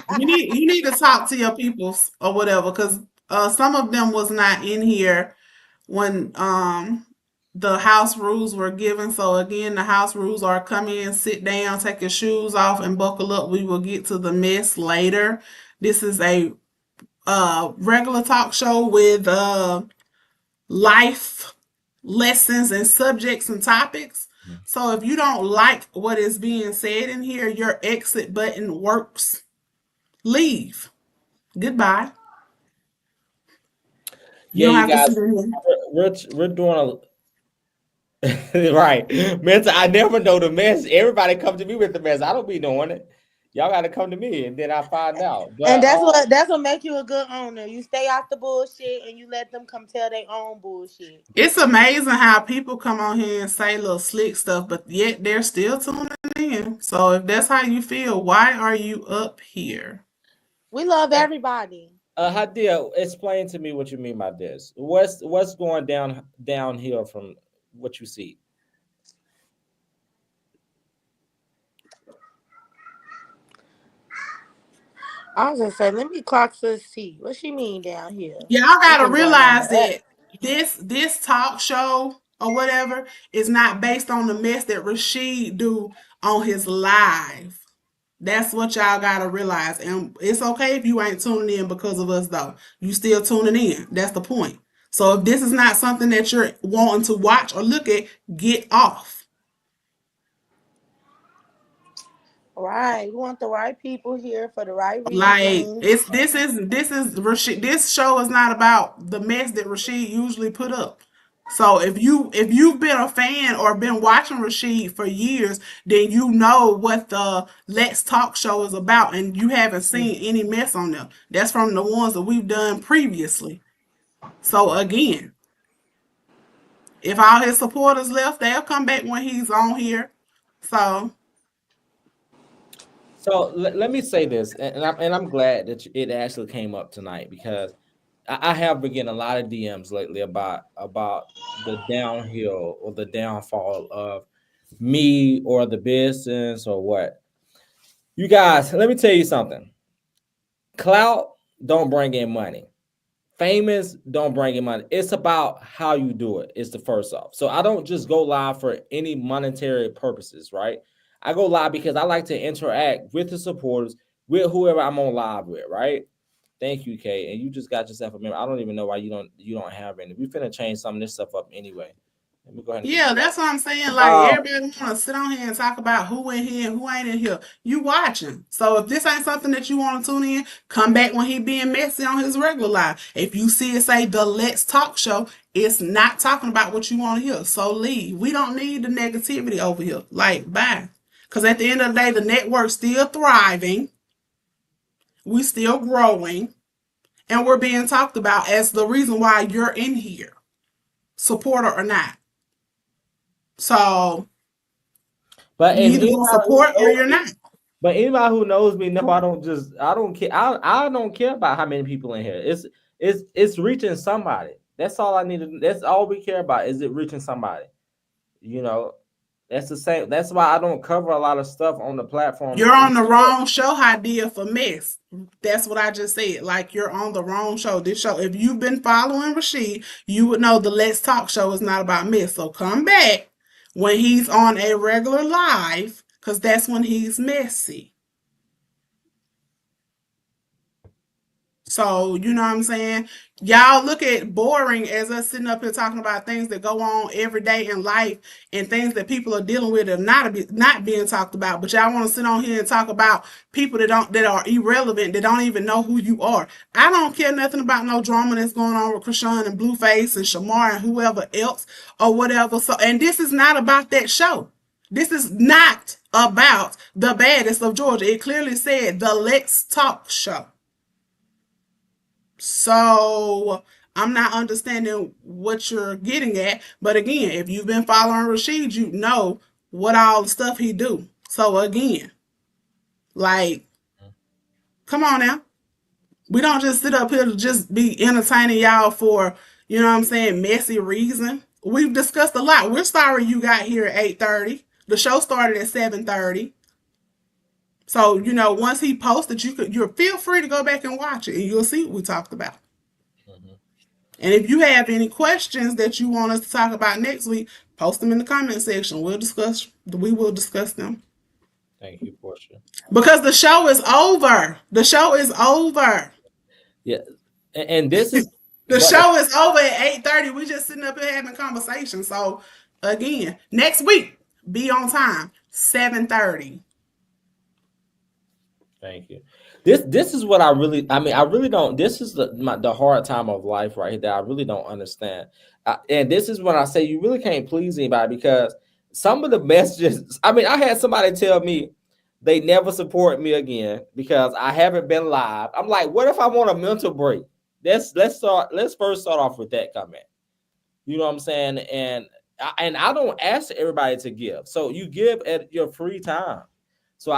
you need to talk to your peoples or whatever, because some of them was not in here when the house rules were given. So again, the house rules are come in, sit down, take your shoes off, and buckle up. We will get to the mess later. This is a regular talk show with life lessons and subjects and topics. So if you don't like what is being said in here, your exit button works. Leave. Goodbye. You Yeah, don't you have to guys, sit in here. we're doing a right. Mental, I never know the mess. Everybody come to me with the mess. I don't be doing it. Y'all got to come to me, and then I find out. And But that's what make you a good owner. You stay out the bullshit and you let them come tell their own bullshit. It's amazing how people come on here and say little slick stuff, but yet they're still tuning in. So if that's how you feel, why are you up here? We love everybody. Hadia, explain to me what you mean by this. What's going downhill from what you see? I was gonna say, let me clock this T. What she mean down here? Y'all What gotta been going on realize with us? that this talk show or whatever is not based on the mess that Rashid do on his live. That's what y'all gotta realize. And it's okay if you ain't tuning in because of us though. You still tuning in. That's the point. So if this is not something that you're wanting to watch or look at, get off. Right. We want the right people here for the right Like reasons. this is Rashid. This show is not about the mess that Rashid usually put up. So if you've been a fan or been watching Rashid for years, then you know what the Let's Talk show is about, and you haven't seen any mess on them. That's from the ones that we've done previously. So again, if all his supporters left, they'll come back when he's on here. So So let me say this, and I'm glad that it actually came up tonight because I have been getting a lot of DMs lately about the downhill or the downfall of me or the business or what. You guys, let me tell you something. Clout don't bring in money. Famous don't bring in money. It's about how you do it. It's the first off. So I don't just go live for any monetary purposes, right? I go live because I like to interact with the supporters, with whoever I'm on live with, right? Thank you, Kay. And you just got yourself a member. I don't even know why you don't have any. We finna change some of this stuff up anyway. Let me go ahead and yeah, get that's what I'm saying. you. Like everybody want to sit on here and talk about who in here and who ain't in here. You watching. So if this ain't something that you want to tune in, come back when he being messy on his regular live. If you see it say the Let's Talk show, it's not talking about what you want to hear. So leave. We don't need the negativity over here. Like bye. Because at the end of the day, the network's still thriving. We still growing. And we're being talked about as the reason why you're in here, supporter or not. So But you and either gonna support or you're not. But anybody who knows me know I don't care. I don't care about how many people in here. It's reaching somebody. That's all I need to. That's all we care about. Is it reaching somebody? You know, that's the same. That's why I don't cover a lot of stuff on the platform. You're on the wrong show, idea for mess. That's what I just said. Like you're on the wrong show. This show, if you've been following Rashid, you would know the Let's Talk show is not about mess. So come back when he's on a regular live, because that's when he's messy. So, you know what I'm saying? Y'all look at boring as us sitting up here talking about things that go on every day in life and things that people are dealing with and not being talked about. But y'all want to sit on here and talk about people that are irrelevant, that don't even know who you are. I don't care nothing about no drama that's going on with Krishan and Blueface and Shamar and whoever else or whatever. So, and this is not about that show. This is not about the baddest of Georgia. It clearly said the Let's Talk show. So I'm not understanding what you're getting at. But again, if you've been following Rashid, you know what all the stuff he do. So again, like, come on now. We don't just sit up here to just be entertaining y'all for, you know what I'm saying, messy reason. We've discussed a lot. We're sorry you got here at 8:30. The show started at 7:30. So, you know, once he posted, you feel free to go back and watch it and you'll see what we talked about. Mm-hmm. And if you have any questions that you want us to talk about next week, post them in the comment section. We will discuss them. Thank you, Portia. Because the show is over. The show is over. Yeah. And this is the show is over at 8:30. We just sitting up here having conversation. So again, next week, be on time. 7:30. Thank you. This is what I really don't. This is the hard time of life right here that I really don't understand. And this is when I say you really can't please anybody because some of the messages. I had somebody tell me they never support me again because I haven't been live. I'm like, what if I want a mental break? Let's first start off with that comment. You know what I'm saying? And I don't ask everybody to give. So you give at your free time. So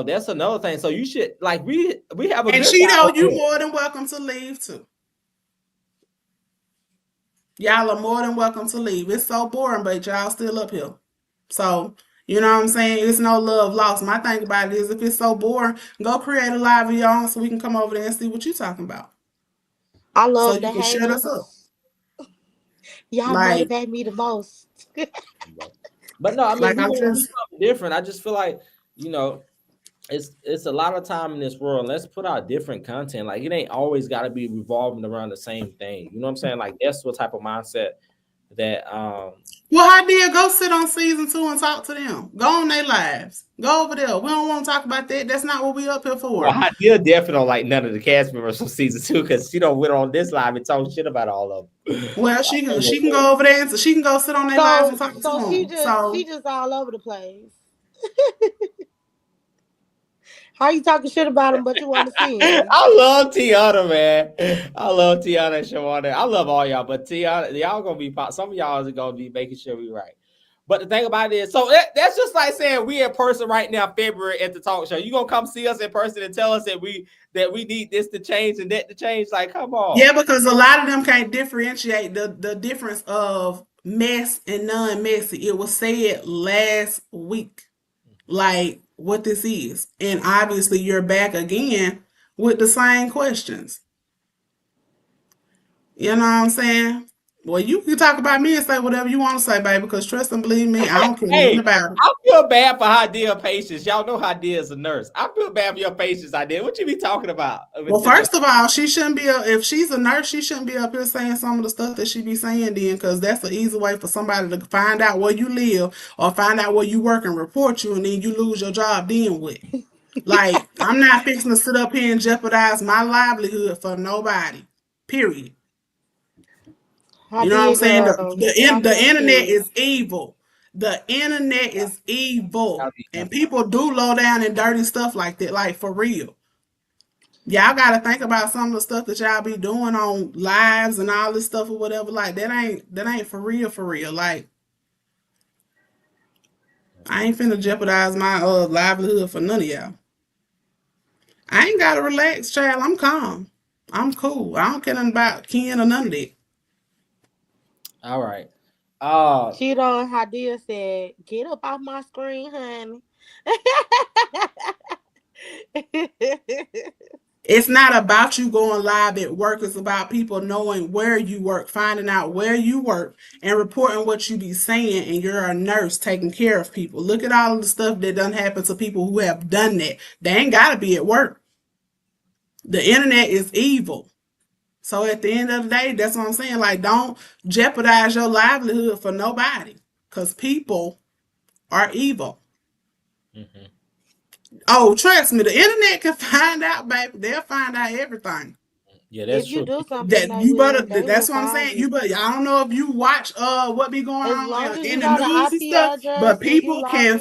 that's another thing. So you should we have a and good Cheeto, you more than welcome to leave too. Y'all are more than welcome to leave. It's so boring, but y'all still up here. So you know what I'm saying? It's no love lost. My thing about it is if it's so boring, go create a live of your own so we can come over there and see what you're talking about. I love so the you can shut us up. Y'all motivate me the most. But no, like we want to do something different. I just feel like, it's a lot of time in this world. Let's put out different content. Like it ain't always got to be revolving around the same thing. You know what I'm saying? Like that's what type of mindset that Well, how did go sit on season 2 and talk to them? Go on their lives. Go over there. We don't want to talk about that. That's not what we up here well, for. Hadil definitely don't like none of the cast members from season 2 because she don't went on this live and talk shit about all of them. Well, she can go over there and she can go sit on their lives and talk to So she them. just all over the place. How you talking shit about him, but you want to see him? I love Tiana, man. I love Tiana and Shawana. I love all y'all, but Tiana, y'all gonna be some of y'all is gonna be making sure we right. But the thing about it is, so that's just like saying we in person right now, February at the talk show. You gonna come see us in person and tell us that we need this to change and that to change? Like, come on. Yeah, because a lot of them can't differentiate the difference of mess and non-messy. It was said last week, like what this is, and obviously you're back again with the same questions. You know what I'm saying? Well, you can talk about me and say whatever you want to say, baby, because trust and believe me, I don't care nothing about it. I feel bad for Hadil patients. Y'all know Hadil is a nurse. I feel bad for your patients, Hadil. What you be talking about? Well, first of all, she shouldn't be if she's a nurse, she shouldn't be up here saying some of the stuff that she be saying then, because that's an easy way for somebody to find out where you live or find out where you work and report you, and then you lose your job then what? Like, I'm not fixing to sit up here and jeopardize my livelihood for nobody. Period. You know what I'm saying? The internet is evil. The internet is evil. And people do low down and dirty stuff like that, like for real. Y'all gotta think about some of the stuff that y'all be doing on lives and all this stuff or whatever. Like that ain't for real, for real. Like I ain't finna jeopardize my livelihood for none of y'all. I ain't gotta relax, child. I'm calm. I'm cool. I don't care nothing about Ken or none of that. All right. Cheeto and Hadil said, "Get up off my screen, honey." It's not about you going live at work. It's about people knowing where you work, finding out where you work, and reporting what you be saying. And you're a nurse taking care of people. Look at all of the stuff that done happened to people who have done that. They ain't got to be at work. The internet is evil. So at the end of the day, that's what I'm saying. Like, don't jeopardize your livelihood for nobody, because people are evil. Mm-hmm. Oh, trust me, the internet can find out, baby. They'll find out everything. Yeah, that's true. You do something that you better. That's what I'm saying. You better. I don't know if you watch what be going on in the news and stuff, but people can.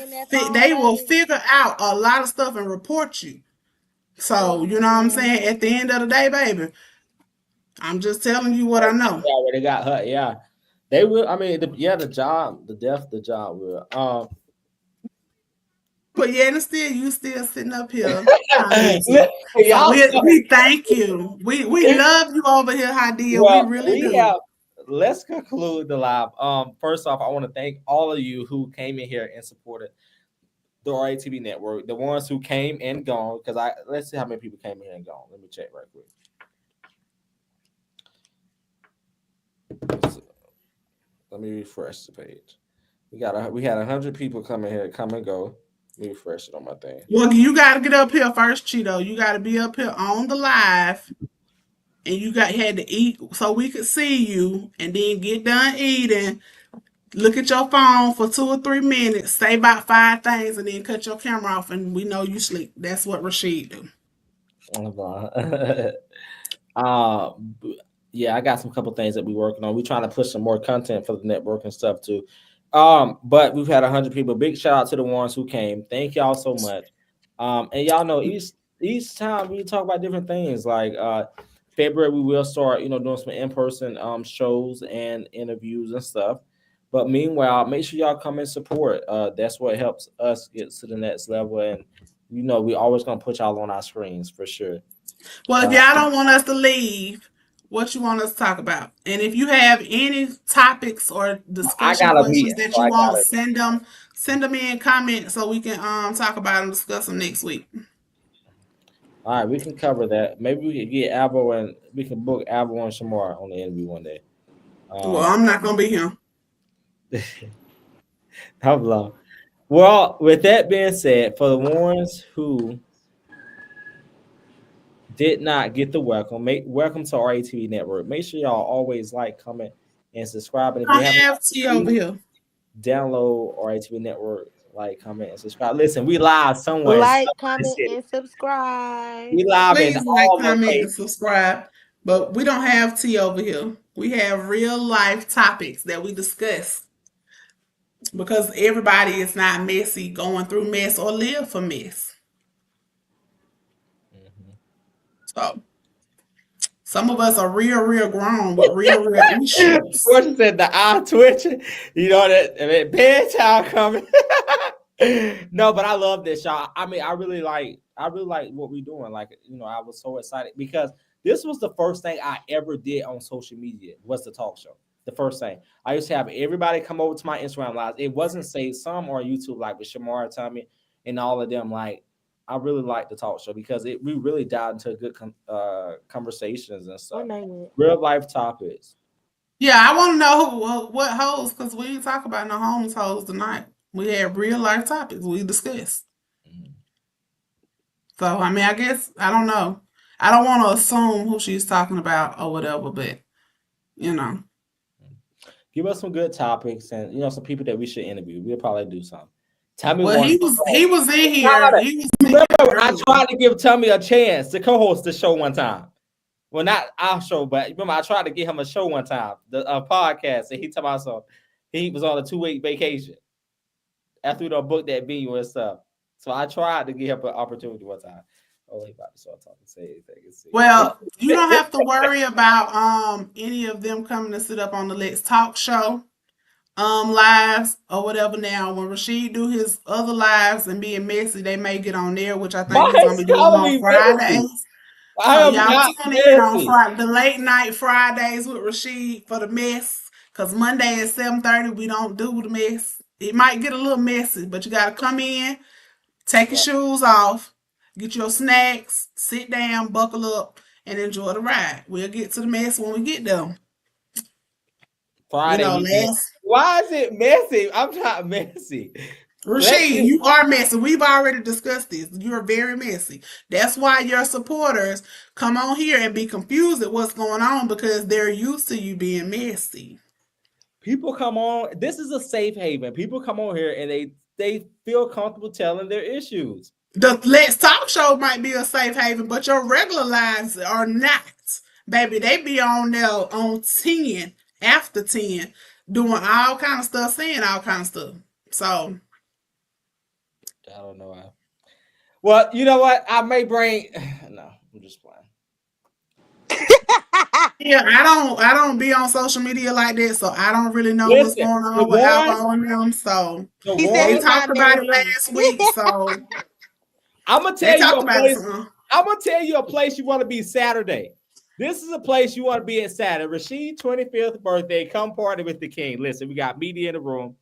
They will figure out a lot of stuff and report you. So you know what I'm saying. At the end of the day, baby, I'm just telling you what I know. Yeah, where they got her. Yeah, they will. I mean, the job will. But yeah, and still, you still sitting up here. We thank you. We love you over here, Hadil. Well, we really do. Let's conclude the live. First off, I want to thank all of you who came in here and supported the RATV network. The ones who came and gone, because let's see how many people came here and gone. Let me check right quick. Let me refresh the page. We had 100 people come and go. Let me refresh it on my thing. Well, you got to get up here first, Cheeto. You got to be up here on the live, and you had to eat so we could see you, and then get done eating. Look at your phone for 2 or 3 minutes, say about 5 things, and then cut your camera off, and we know you sleep. That's what Rashid do. Yeah, I got some couple things that we're working on. We're trying to push some more content for the network and stuff too. But we've had 100 people. Big shout out to the ones who came. Thank y'all so much. And y'all know each time we talk about different things. Like February, we will start, doing some in-person shows and interviews and stuff. But meanwhile, make sure y'all come and support. That's what helps us get to the next level. And we always gonna put y'all on our screens for sure. Well, if y'all don't want us to leave, what you want us to talk about? And if you have any topics or discussion questions that you want, send them in comment so we can talk about them, discuss them next week. All right, we can cover that. Maybe we can get Avo and we can book Avo and Shamar on the interview one day. Well, I'm not gonna be here. How long? Well, with that being said, for the ones who did not get the welcome to RATV Network, make sure y'all always like, comment, and subscribe. And if I you haven't, have tea over here. download RATV Network, like, comment, and subscribe. Listen, we live somewhere. Like, comment, and subscribe. We live in Please like, all comment, and locations. subscribe. But we don't have tea over here. We have real life topics that we discuss because everybody is not messy, going through mess, or live for mess. So some of us are real grown with real issues. Portia said the eye twitching. You know that bedtime coming. No, but I love this, y'all. I mean, I really like what we're doing. Like, I was so excited because this was the first thing I ever did on social media was the talk show. The first thing I used to have everybody come over to my Instagram live. It wasn't say some or YouTube like with Shamara, Tommy, and all of them. Like, I really like the talk show because we really dived into good conversations and stuff, real life topics. Yeah, I want to know what hoes, because we ain't talk about no homeless hoes tonight. We had real life topics we discussed. So, I mean, I guess, I don't know. I don't want to assume who she's talking about or whatever, but, Give us some good topics and, some people that we should interview. We'll probably do something. Tommy, well, he was in here. I tried to give Tommy a chance to co-host the show one time. Well, not our show, but remember, I tried to get him a show one time, a podcast, and he told me so he was on a 2-week vacation after we don't book that venue and stuff. So I tried to give him an opportunity one time. Oh, he about to start talking, say anything. Well, you don't have to worry about any of them coming to sit up on the Let's Talk show lives or whatever. Now, when Rashid do his other lives and being messy, they may get on there, which I think he's gonna be doing on Fridays. So y'all tune in on the late night Fridays with Rashid for the mess. Cause Monday at 7:30 we don't do the mess. It might get a little messy, but you gotta come in, take your shoes off, get your snacks, sit down, buckle up, and enjoy the ride. We'll get to the mess when we get there. Friday. Why is it messy? I'm not messy. Rashid, you are messy. We've already discussed this. You're very messy. That's why your supporters come on here and be confused at what's going on because they're used to you being messy. People come on. This is a safe haven. People come on here and they feel comfortable telling their issues. The Let's Talk show might be a safe haven, but your regular lives are not. Baby, they be on there on 10, after 10, doing all kind of stuff, saying all kind of stuff. So I don't know. Well, you know what? I may bring. No, I'm just playing. Yeah, I don't be on social media like that, so I don't really know what's going on with Alba and them. So they talked about it last week. So I'm gonna tell you a place. I'm gonna tell you a place you want to be Saturday. This is a place you want to be at Saturday. Rashid's 25th birthday. Come party with the king. Listen, we got media in the room.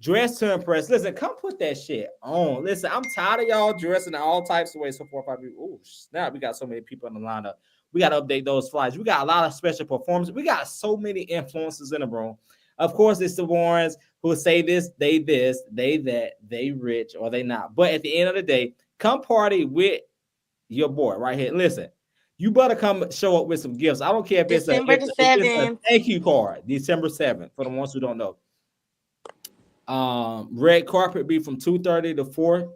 Dress to impress. Listen, come put that shit on. Listen, I'm tired of y'all dressing in all types of ways. So 4 or 5 people. Oh, snap. We got so many people in the lineup. We got to update those flyers. We got a lot of special performances. We got so many influencers in the room. Of course, it's the Warrens who say this, they that, they rich, or they not. But at the end of the day, come party with your boy right here. Listen, you better come show up with some gifts. I don't care if it's a thank you card, December 7th, for the ones who don't know. Red carpet be from 2:30 to 4.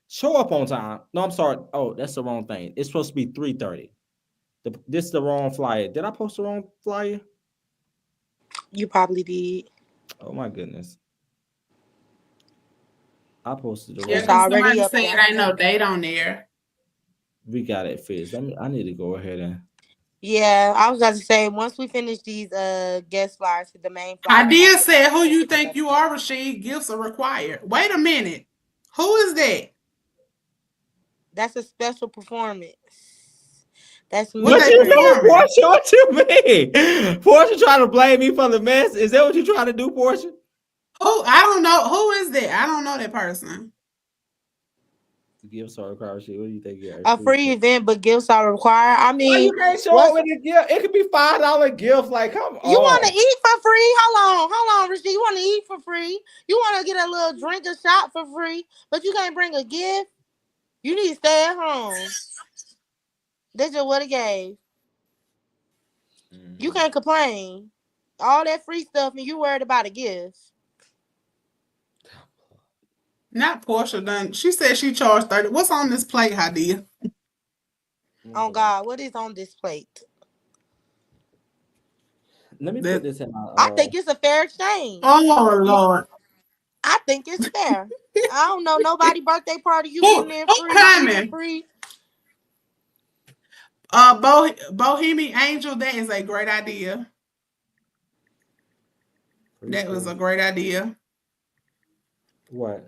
Show up on time. No, I'm sorry. Oh, that's the wrong thing. It's supposed to be 3:30. This is the wrong flyer. Did I post the wrong flyer? You probably did. Oh my goodness. I posted the wrong. It's already up there. Ain't no date on there. We got it fixed. I need to go ahead and. Yeah, I was about to say once we finish these guest flyers to the main flyer. I did say who you think you are, Rashid. Gifts are required. Wait a minute. Who is that? That's a special performance. That's what you mean, Portia? What you mean? Portia trying to blame me for the mess? Is that what you're trying to do, Portia? Oh, I don't know. Who is that? I don't know that person. Gifts are required. What do you think? A free event, but gifts are required. I mean, why you can't show up with a gift? It could be $5 gift. Like, come on. You want to eat for free? Hold on, Rashid. You want to eat for free? You want to get a little drink or shot for free? But you can't bring a gift. You need to stay at home. That's just what it gave. You can't complain. All that free stuff, and you worried about a gift. Not Portia done. She said she charged 30. What's on this plate, Hadia? Oh God, what is on this plate? Let me put this in my. I think it's a fair exchange. Oh Lord. I think it's fair. I don't know nobody birthday party. You Who getting in free? coming? Free. Bohemian Angel. That is a great idea. That was a great idea. What?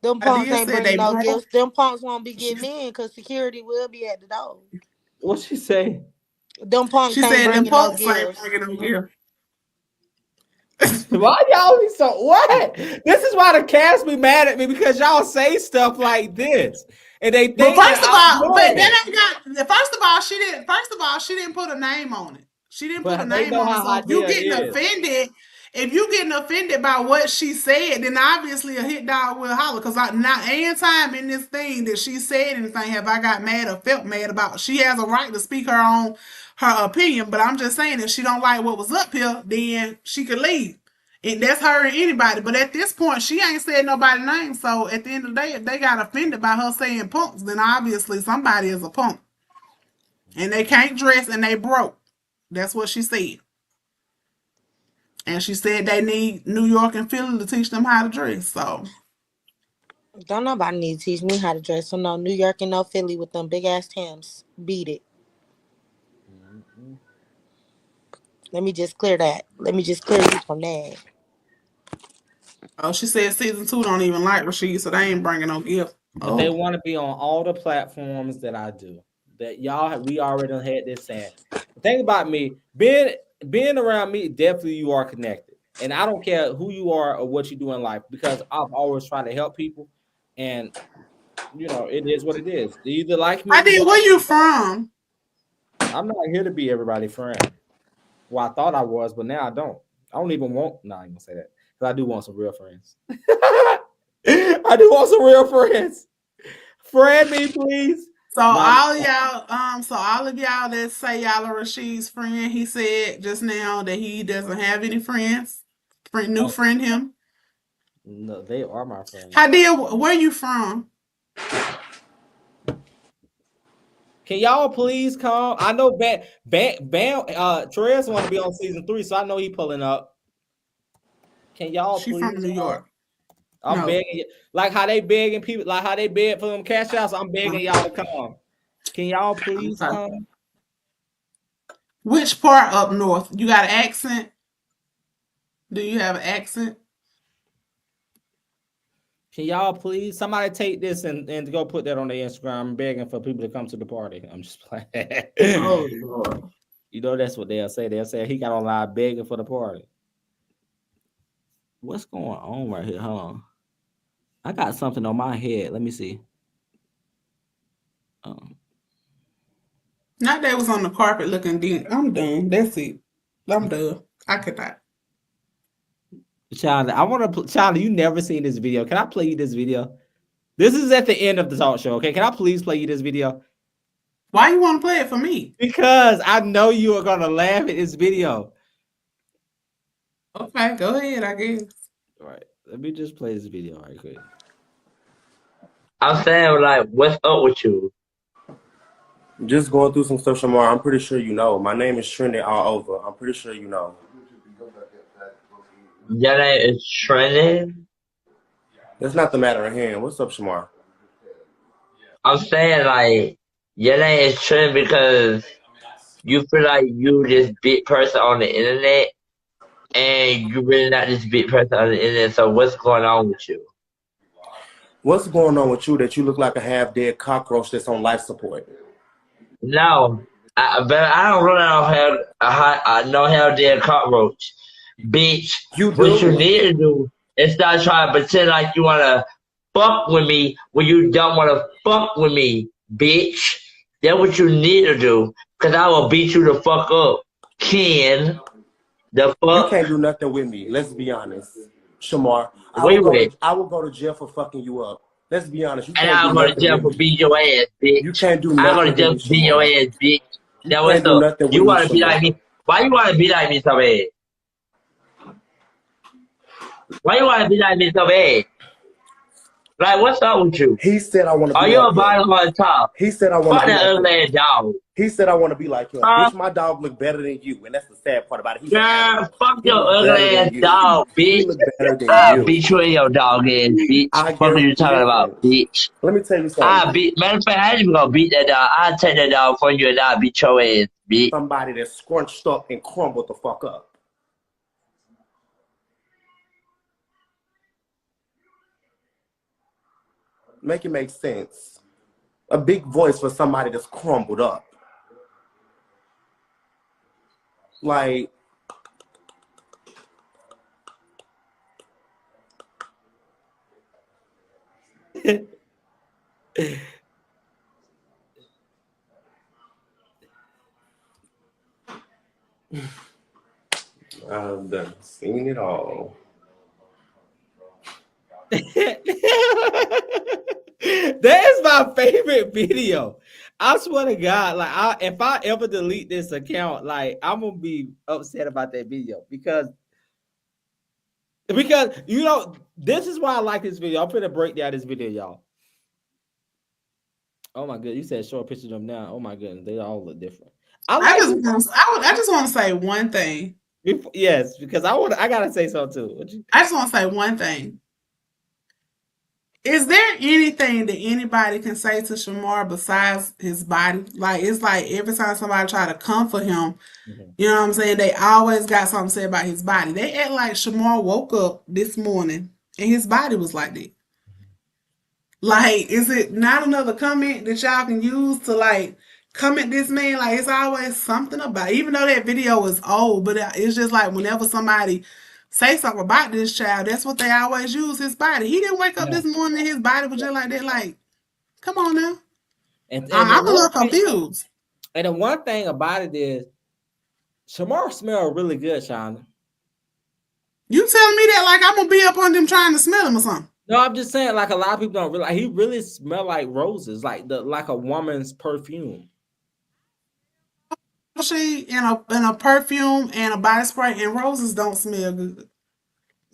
Them punks Hadia ain't said bringing no broke. gifts. Them punks won't be getting in because security will be at the door. What she say? Them punks She ain't said them bringing no punks ain't gifts. bringing no gift. Why y'all be so what? This is why the cast be mad at me because y'all say stuff like this, and they think. But first of all, she didn't put a name on it. She didn't put a name on it. So if you getting offended by what she said, then obviously a hit dog will holler. Because not any time in this thing that she said anything have I got mad or felt mad about. She has a right to speak her opinion. But I'm just saying if she don't like what was up here, then she could leave. And that's her and anybody. But at this point, she ain't said nobody's name. So at the end of the day, if they got offended by her saying punks, then obviously somebody is a punk. And they can't dress and they broke. That's what she said. And she said they need New York and Philly to teach them how to dress. So don't nobody need to teach me how to dress. So no New York and no Philly with them big ass Timbs. Beat it. Mm-hmm. Let me just clear that. Let me just clear you from that. Oh, she said season 2 don't even like Rasheed, so they ain't bringing no gift. But they want to be on all the platforms that I do. That we already had this saying. The thing about me, being around me, definitely you are connected. And I don't care who you are or what you do in life because I've always tried to help people. And, it is what it is. You either like me. Where you from? I'm not here to be everybody's friend. Well, I thought I was, but now I don't. I don't even want. No, I ain't gonna say that because I do want some real friends. I do want some real friends. Friend me, please. So all of y'all that say y'all are Rasheed's friend, he said just now that he doesn't have any friends. Friend him. No, they are my friends. Hadia, where you from? Can y'all please come? I know Bam Trez want to be on season 3, so I know he pulling up. Can y'all She please from New York. I'm begging, like how they begging people, like how they beg for them cash outs. I'm begging y'all to come. Can y'all please come? Which part up north? You got an accent? Do you have an accent? Can y'all please somebody take this and go put that on their Instagram? I'm begging for people to come to the party. I'm just playing. Oh Lord. That's what they'll say. They'll say he got online begging for the party. What's going on right here, huh? I got something on my head. Let me see. Not that was on the carpet looking deep. I'm done. That's it. I'm done. I could not. China, I want to. China, you never seen this video. Can I play you this video? This is at the end of the talk show. Okay, can I please play you this video? Why you want to play it for me? Because I know you are gonna laugh at this video. Okay, go ahead. I guess. All right, let me just play this video right quick. I'm saying, like, what's up with you? Just going through some stuff, Shamar. I'm pretty sure you know. My name is trending all over. I'm pretty sure you know. Your name is trending? That's not the matter at hand. What's up, Shamar? I'm saying, like, your name is trending because you feel like you this big person on the internet, and you really not this big person on the internet. So what's going on with you? What's going on with you that you look like a half-dead cockroach that's on life support? No, but I don't run out no half-dead cockroach. Bitch, what you need to do is start trying to pretend like you want to fuck with me when you don't want to fuck with me, bitch. That's what you need to do, because I will beat you the fuck up. Ken, the fuck? You can't do nothing with me. Let's be honest. Shamar, I will go to jail for fucking you up. Let's be honest. You and I'll go to jail for beating your ass, bitch. You can't do nothing. I'm going to jail for beating your ass, bitch. That was do nothing you with want to me, be like me? Why you want to be like me so bad? Why you want to be like me so bad? Like, what's up with you? He said I want to be Are you like a bottom him. or a top? He said I want Fuck to be that like him. ugly ass dog. He said I want to be like him. Huh? Bitch, my dog look better than you, and that's the sad part about it. He's an Girl, animal. fuck He your look better ugly than ass you. dog, He bitch. look better than I'll you. beat you in your dog ass, bitch. I Fuck are you talking listen, about, bitch? let me tell you I'll something. beat, matter of fact, I ain't even gonna beat that dog. I'll take that dog from you and I'll beat your ass, bitch. Somebody that's scrunched up and crumbled the fuck up. Make it make sense. A big voice for somebody that's crumbled up. Like, I've done seen it all. That is my favorite video. I swear to God, like if I ever delete this account, like I'm gonna be upset about that video because you know this is why I like this video. I'm gonna break down this video, y'all. Oh my god, you said show a picture of them now. Oh my goodness, they all look different. I just want to say one thing. Yes, because I gotta say so too. I just want to say one thing. Is there anything that anybody can say to Shamar besides his body? Like, it's like every time somebody try to come for him, you know what I'm saying? They always got something to say about his body. They act like Shamar woke up this morning and his body was like that. Like, is it not another comment that y'all can use to like comment this man? Like, it's always something about it. Even though that video is old, but it's just like whenever somebody say something about this child, that's what they always use, his body. He didn't wake up this morning and his body was just like that. Like, come on now. And I'm a little confused. And the one thing about it is Shamar smell really good, Shonda. You telling me that like I'm gonna be up on them trying to smell him or something? No, I'm just saying, like a lot of people don't realize he really smell like roses, like a woman's perfume. She in a perfume and a body spray and roses don't smell good.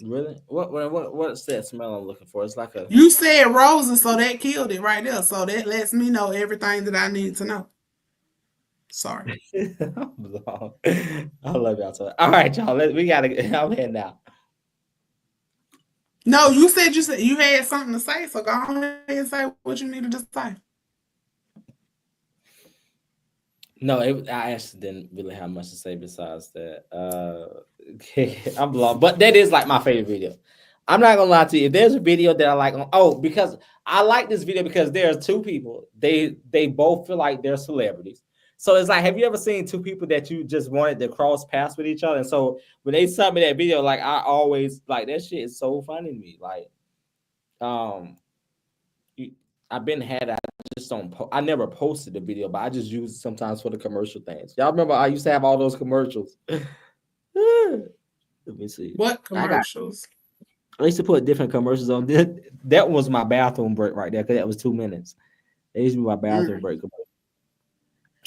Really? What's that smell I'm looking for? It's like a. You said roses, so that killed it right there. So that lets me know everything that I need to know. Sorry. I love y'all so. All right, y'all. We gotta. I'm here now. No, you said you had something to say, so go ahead and say what you needed to say. No, I actually didn't really have much to say besides that. I'm long, but that is like my favorite video. I'm not gonna lie to you. If there's a video that I like, because I like this video because there's two people. They both feel like they're celebrities. So it's like, have you ever seen two people that you just wanted to cross paths with each other? And so when they sent me that video, like I always like that shit is so funny to me. Like, I've been had. I just don't. I never posted the video, but I just use it sometimes for the commercial things. Y'all remember I used to have all those commercials. Let me see. What commercials? I used to put different commercials on. That was my bathroom break right there because that was 2 minutes. That used to be my bathroom break.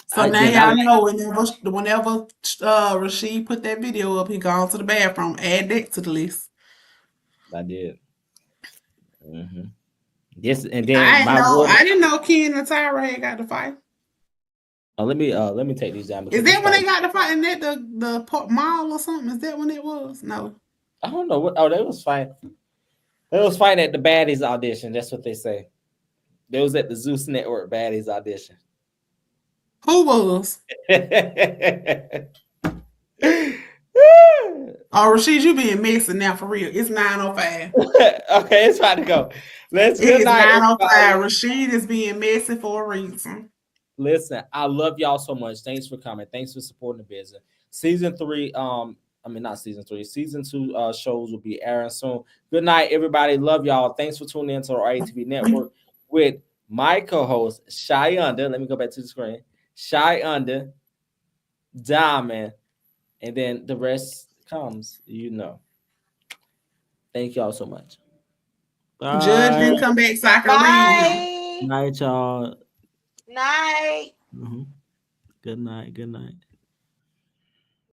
So now y'all know whenever Rasheed put that video up, he gone to the bathroom. Add that to the list. I did. Yes, and then I didn't know Ken and Tyra had got to fight. Let me take these down. Is that when they got to fight in that the mall or something? Is that when it was? No, I don't know what. Oh, they was fighting. They was fighting at the Baddies audition. That's what they say. They was at the Zeus Network Baddies audition. Who was? Oh, Rasheed, you being messy now for real. It's 9:05. Okay, it's about to go. It's 9:05. Rasheed is being messy for a reason. Listen, I love y'all so much. Thanks for coming. Thanks for supporting the business. Season 2 shows will be airing soon. Good night, everybody. Love y'all. Thanks for tuning in to our ATV Network with my co-host, Shy Under. Let me go back to the screen. Shy Under, Diamond, and then the rest comes, Thank y'all so much. Bye. Judge didn't come back, so I can read. Night, y'all. Night. Good night. Good night.